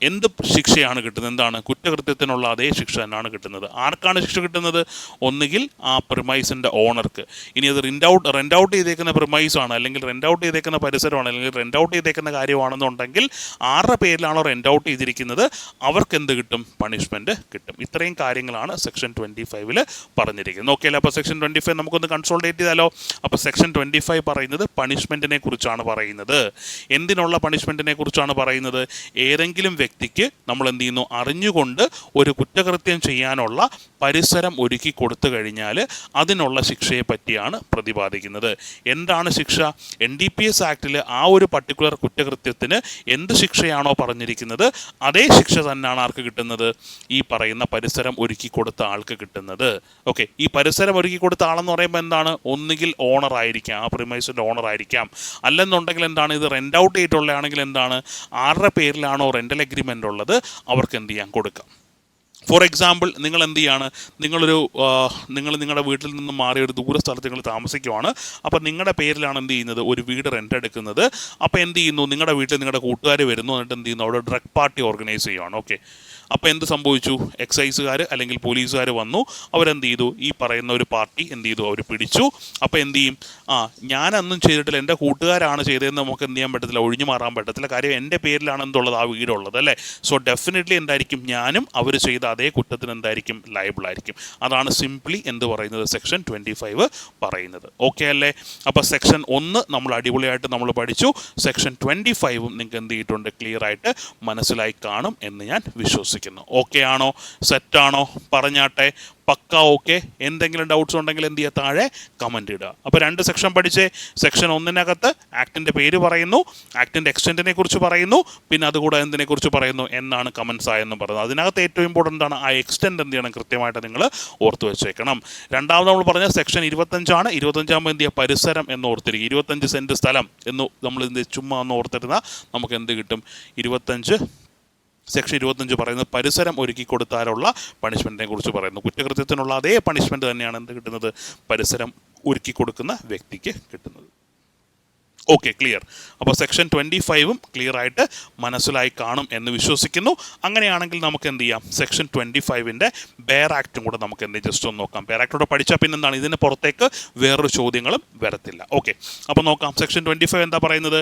എന്ത് ശിക്ഷയാണ് കിട്ടുന്നത്, എന്താണ്, കുറ്റകൃത്യത്തിനുള്ള അതേ ശിക്ഷ തന്നെയാണ് കിട്ടുന്നത്. ആർക്കാണ് ശിക്ഷ കിട്ടുന്നത്, ഒന്നുകിൽ ആ പ്രിമൈസിൻ്റെ ഓണർക്ക്. ഇനി അത് റെൻ്റ് ഔട്ട് ചെയ്തേക്കുന്ന പ്രിമൈസാണ് അല്ലെങ്കിൽ റെൻ്റ് ഔട്ട് ചെയ്തേക്കുന്ന പരിസരമാണ് അല്ലെങ്കിൽ റെൻ്റ് ഔട്ട് ചെയ്തേക്കുന്ന കാര്യമാണെന്നുണ്ടെങ്കിൽ ആരുടെ പേരിലാണോ റെൻ്റ് ഔട്ട് ചെയ്തിരിക്കുന്നത് അവർക്ക് എന്ത് കിട്ടും, പണിഷ്മെൻറ്റ് കിട്ടും. ഇത്രയും കാര്യങ്ങളാണ് സെക്ഷൻ 25 പറഞ്ഞിരിക്കുന്നത്. ഓക്കെ അല്ലേ? അപ്പോൾ സെക്ഷൻ 25 നമുക്കൊന്ന് കൺസോൾട്ടേറ്റ് ചെയ്താലോ. അപ്പോൾ സെക്ഷൻ 25 പറയുന്നത് പണിഷ്മെൻറ്റിനെ കുറിച്ചാണ് പറയുന്നത്. എന്തിനുള്ള പണിഷ്മെൻറ്റിനെ കുറിച്ചാണ് പറയുന്നത്, ഏതെങ്കിലും വ്യക്തിക്ക് നമ്മൾ എന്ത് ചെയ്യുന്നു, അറിഞ്ഞുകൊണ്ട് ഒരു കുറ്റകൃത്യം ചെയ്യാനുള്ള പരിസരം ഒരുക്കി കൊടുത്തു കഴിഞ്ഞാൽ അതിനുള്ള ശിക്ഷയെ പറ്റിയാണ് പ്രതിപാദിക്കുന്നത്. എന്താണ് ശിക്ഷ? NDPS ആക്ടിൽ ആ ഒരു പർട്ടിക്കുലർ കുറ്റകൃത്യത്തിന് എന്ത് ശിക്ഷയാണോ പറഞ്ഞിരിക്കുന്നത് അതേ ശിക്ഷ തന്നെയാണ് ആർക്ക് കിട്ടുന്നത്, ഈ പറയുന്ന പരിസരം ഒരുക്കി കൊടുത്ത ആൾക്ക് കിട്ടുന്നത്. ഓക്കെ, ഈ പരിസരം ഒരുക്കി കൊടുത്ത ആളെന്ന് പറയുമ്പോൾ എന്താണ്, ഒന്നുകിൽ ഓണർ ആയിരിക്കാം, ആ പ്രിമൈസിൻ്റെ ഓണർ ആയിരിക്കാം, അല്ലെന്നുണ്ടെങ്കിൽ എന്താണ്, ഇത് റെൻ്റ് ഔട്ട് ചെയ്തിട്ടുള്ളതാണെങ്കിൽ എന്താണ്, ആരുടെ പേരിലാണോ റെൻ്റൽ എഗ്രിമെൻ്റ് ഉള്ളത് അവർക്ക് എന്ത് ചെയ്യാൻ കൊടുക്കാം. ഫോർ എക്സാമ്പിൾ, നിങ്ങൾ എന്ത് ചെയ്യാണ്, നിങ്ങൾ നിങ്ങളുടെ വീട്ടിൽ നിന്ന് മാറി ഒരു ദൂര സ്ഥലത്ത് നിങ്ങൾ താമസിക്കുവാണ്. അപ്പോൾ നിങ്ങളുടെ പേരിലാണ് എന്ത് ചെയ്യുന്നത്, ഒരു വീട് റെൻ്റ് എടുക്കുന്നത്. അപ്പോൾ എന്ത് ചെയ്യുന്നു, നിങ്ങളുടെ വീട്ടിൽ നിങ്ങളുടെ കൂട്ടുകാർ വരുന്നു, എന്നിട്ട് എന്ത് ചെയ്യുന്നു, അവിടെ ഡ്രഗ് പാർട്ടി ഓർഗനൈസ് ചെയ്യുവാണ്. ഓക്കെ, അപ്പോൾ എന്ത് സംഭവിച്ചു, എക്സൈസുകാർ അല്ലെങ്കിൽ പോലീസുകാർ വന്നു, അവരെന്ത് ചെയ്തു, ഈ പറയുന്ന ഒരു പാർട്ടി എന്ത് ചെയ്തു, അവർ പിടിച്ചു. അപ്പോൾ എന്ത് ചെയ്യും, ഞാനൊന്നും ചെയ്തിട്ടില്ല, എൻ്റെ കൂട്ടുകാരാണ് ചെയ്തതെന്ന് നമുക്ക് എന്ത് ചെയ്യാൻ പറ്റത്തില്ല, ഒഴിഞ്ഞു മാറാൻ പറ്റത്തില്ല. കാര്യം എൻ്റെ പേരിലാണ് എന്തുള്ളത്, ആ വീടുള്ളത് അല്ലേ. സോ ഡെഫിനറ്റ്ലി എന്തായിരിക്കും, ഞാനും അവർ ചെയ്ത അതേ കുറ്റത്തിന് എന്തായിരിക്കും, ലയബിൾ ആയിരിക്കും. അതാണ് സിംപ്ലി എന്ത് പറയുന്നത്, സെക്ഷൻ 25 പറയുന്നത്. ഓക്കെ അല്ലേ? അപ്പോൾ സെക്ഷൻ 1 നമ്മൾ അടിപൊളിയായിട്ട് നമ്മൾ പഠിച്ചു. സെക്ഷൻ 25 നിങ്ങൾക്ക് എന്ത് ചെയ്തിട്ടുണ്ട്, ക്ലിയർ ആയിട്ട് മനസ്സിലായി കാണും എന്ന് ഞാൻ വിശ്വസിക്കുന്നു. വിശ്വസിക്കുന്നു. ഓക്കെ ആണോ? സെറ്റാണോ? പറഞ്ഞാട്ടെ. പക്ക ഓക്കെ. എന്തെങ്കിലും ഡൗട്ട്സ് ഉണ്ടെങ്കിൽ എന്ത് ചെയ്യുക, താഴെ കമൻറ്റ് ഇടുക. അപ്പോൾ 2 സെക്ഷൻ പഠിച്ചേ. സെക്ഷൻ 1 ആക്ടിൻ്റെ പേര് പറയുന്നു, ആക്ടിൻ്റെ എക്സ്റ്റെൻറ്റിനെ കുറിച്ച് പറയുന്നു, പിന്നെ അതുകൂടെ എന്തിനെ കുറിച്ച് പറയുന്നു, എന്നാണ് കമൻസ് ആയെന്ന് പറയുന്നത്. അതിനകത്ത് ഏറ്റവും ഇമ്പോർട്ടൻ്റ് ആണ് ആ എക്സ്റ്റെൻറ്റ് എന്ത് ചെയ്യണം, കൃത്യമായിട്ട് നിങ്ങൾ ഓർത്ത് വെച്ചേക്കണം. രണ്ടാമത് നമ്മൾ പറഞ്ഞ സെക്ഷൻ 25 25 എന്ത് ചെയ്യുക, പരിസരം എന്ന് ഓർത്തിരിക്കും. 25 സെൻറ്റ് സ്ഥലം എന്ന് നമ്മൾ എന്ത് ചുമ്മാ ഒന്ന് ഓർത്തിരുന്നാൽ നമുക്ക് എന്ത് കിട്ടും, 25 സെക്ഷൻ 25 പറയുന്നത് പരിസരം ഒരുക്കി കൊടുത്താലുള്ള പണിഷ്മെൻറ്റിനെ കുറിച്ച് പറയുന്നു. കുറ്റകൃത്യത്തിനുള്ള അതേ പണിഷ്മെൻറ്റ് തന്നെയാണ് എന്ത് കിട്ടുന്നത്, പരിസരം ഒരുക്കി കൊടുക്കുന്ന വ്യക്തിക്ക് കിട്ടുന്നത്. Okay, clear. അപ്പോൾ സെക്ഷൻ 25 ക്ലിയർ ആയിട്ട് മനസ്സിലായി കാണും എന്ന് വിശ്വസിക്കുന്നു. അങ്ങനെയാണെങ്കിൽ നമുക്ക് എന്ത് ചെയ്യാം, സെക്ഷൻ 25 ബെയർ ആക്റ്റും കൂടെ നമുക്ക് എന്ത് ജസ്റ്റ് ഒന്ന് നോക്കാം. ബെയർ ആക്ടോടെ പഠിച്ചാൽ പിന്നെ എന്താണ്, ഇതിന് പുറത്തേക്ക് വേറൊരു ചോദ്യങ്ങളും വരത്തില്ല. ഓക്കെ, അപ്പോൾ നോക്കാം. സെക്ഷൻ 25 എന്താ പറയുന്നത്,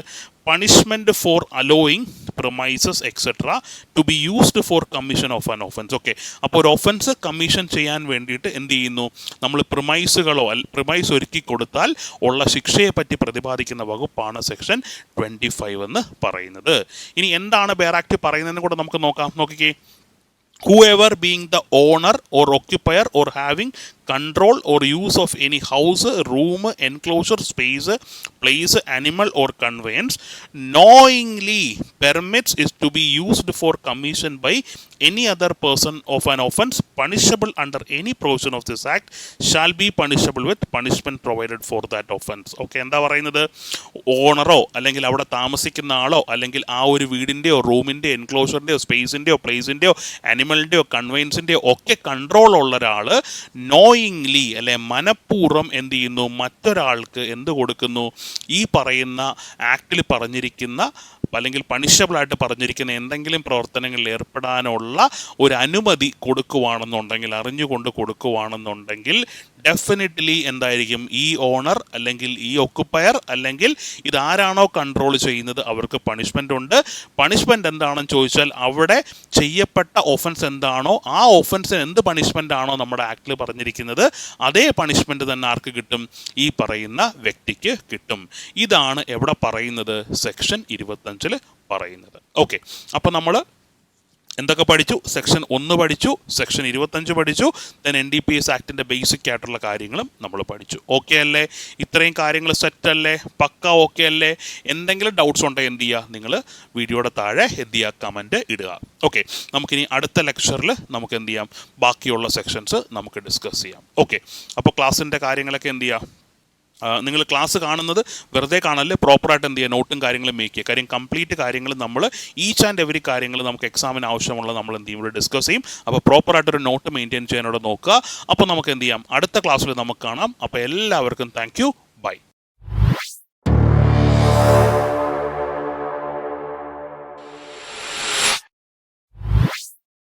punishment for allowing premises etcetera to be used for commission of an offence. Okay, അപ്പോൾ ഒരു ഒഫൻസ് കമ്മീഷൻ ചെയ്യാൻ വേണ്ടിയിട്ട് എന്ത് ചെയ്യുന്നു, നമ്മൾ പ്രിമൈസ് ഒരുക്കി കൊടുത്താൽ ഉള്ള ശിക്ഷയെ പറ്റി പ്രതിപാദിക്കുന്ന വകുപ്പാണ് സെക്ഷൻ 25 എന്ന് പറയുന്നത്. ഇനി എന്താണ് ബെയർ ആക്ട് പറയുന്നതെന്ന് കൂടെ നമുക്ക് നോക്കാം. നോക്കിക്കേ. Whoever being the owner or occupier or having control or use of any house, room, enclosure, space, place, animal or conveyance knowingly permits is to be used for commission by any other person of an offence punishable under any provision of this act shall be punishable with punishment provided for that offence. Okay, എന്താ പറയുന്നത്, ഓണറോ അല്ലെങ്കിൽ അവിടെ താമസിക്കുന്ന ആളോ അല്ലെങ്കിൽ ആ ഒരു വീടിൻ്റെയോ റൂമിൻ്റെയോ എൻക്ലോഷറിൻ്റെയോ സ്പേസിൻ്റെയോ പ്ലേസിൻ്റെയോ ആനിമലിൻ്റെയോ കൺവെയൻസിൻ്റെയോ ഒക്കെ കൺട്രോൾ ഉള്ള ഒരാൾ നോയിങ്ലി അല്ലെ മനഃപൂർവ്വം എന്ത് ചെയ്യുന്നു, മറ്റൊരാൾക്ക് എന്ത് കൊടുക്കുന്നു, ഈ പറയുന്ന ആക്ടിൽ പറഞ്ഞിരിക്കുന്ന അല്ലെങ്കിൽ പണിഷബിളായിട്ട് പറഞ്ഞിരിക്കുന്ന എന്തെങ്കിലും പ്രവർത്തനങ്ങളിൽ ഏർപ്പെടാനുള്ള ഒരു അനുമതി കൊടുക്കുവാണെന്നുണ്ടെങ്കിൽ, അറിഞ്ഞുകൊണ്ട് കൊടുക്കുവാണെന്നുണ്ടെങ്കിൽ ഡെഫിനറ്റ്ലി എന്തായിരിക്കും, ഈ ഓണർ അല്ലെങ്കിൽ ഈ ഒക്കുപ്പയർ അല്ലെങ്കിൽ ഇതാരാണോ കൺട്രോൾ ചെയ്യുന്നത് അവർക്ക് പണിഷ്മെൻ്റ് ഉണ്ട്. പണിഷ്മെൻ്റ് എന്താണെന്ന് ചോദിച്ചാൽ അവിടെ ചെയ്യപ്പെട്ട ഒഫൻസ് എന്താണോ ആ ഒഫൻസിന് എന്ത് പണിഷ്മെൻ്റ് ആണോ നമ്മുടെ ആക്ടിൽ പറഞ്ഞിരിക്കുന്നത് അതേ പണിഷ്മെൻ്റ് തന്നെ ആർക്ക് കിട്ടും, ഈ പറയുന്ന വ്യക്തിക്ക് കിട്ടും. ഇതാണ് എവിടെ പറയുന്നത്, സെക്ഷൻ 25 പറയുന്നത്. ഓക്കെ, അപ്പോൾ നമ്മൾ എന്തൊക്കെ പഠിച്ചു, സെക്ഷൻ 1 പഠിച്ചു, സെക്ഷൻ 25 പഠിച്ചു, ദെൻ NDPS ആക്ടിൻ്റെ ബേസിക് ആയിട്ടുള്ള കാര്യങ്ങളും നമ്മൾ പഠിച്ചു. ഓക്കെ അല്ലേ? ഇത്രയും കാര്യങ്ങൾ സെറ്റ് അല്ലേ? പക്ക ഓക്കെ അല്ലേ? എന്തെങ്കിലും ഡൗട്ട്സ് ഉണ്ടെങ്കിൽ എന്ത് ചെയ്യുക, നിങ്ങൾ വീഡിയോയുടെ താഴെ എന്ത് ചെയ്യുക, കമൻറ്റ് ഇടുക. ഓക്കെ, നമുക്കിനി അടുത്ത ലെക്ചറിൽ നമുക്ക് എന്ത് ചെയ്യാം, ബാക്കിയുള്ള സെക്ഷൻസ് നമുക്ക് ഡിസ്കസ് ചെയ്യാം. ഓക്കെ, അപ്പോൾ ക്ലാസ്സിൻ്റെ കാര്യങ്ങളൊക്കെ എന്ത് ചെയ്യുക, നിങ്ങൾ ക്ലാസ് കാണുന്നത് വെറുതെ കാണല്ലേ, പ്രോപ്പറായിട്ട് എന്ത് ചെയ്യുക, നോട്ടും കാര്യങ്ങളും മേക്ക് ചെയ്യുക. കാര്യം കംപ്ലീറ്റ് കാര്യങ്ങൾ നമ്മൾ ഈച്ച് ആൻഡ് എവറി കാര്യങ്ങൾ നമുക്ക് എക്സാമിന് ആവശ്യമുള്ള നമ്മൾ എന്ത് ചെയ്യും, ഇവിടെ ഡിസ്കസ് ചെയ്യും. അപ്പോൾ പ്രോപ്പറായിട്ടൊരു നോട്ട് മെയിൻറ്റെയിൻ ചെയ്യാനോട് നോക്കുക. അപ്പോൾ നമുക്ക് എന്ത് ചെയ്യാം, അടുത്ത ക്ലാസ്സിൽ നമുക്ക് കാണാം. അപ്പോൾ എല്ലാവർക്കും താങ്ക് യു.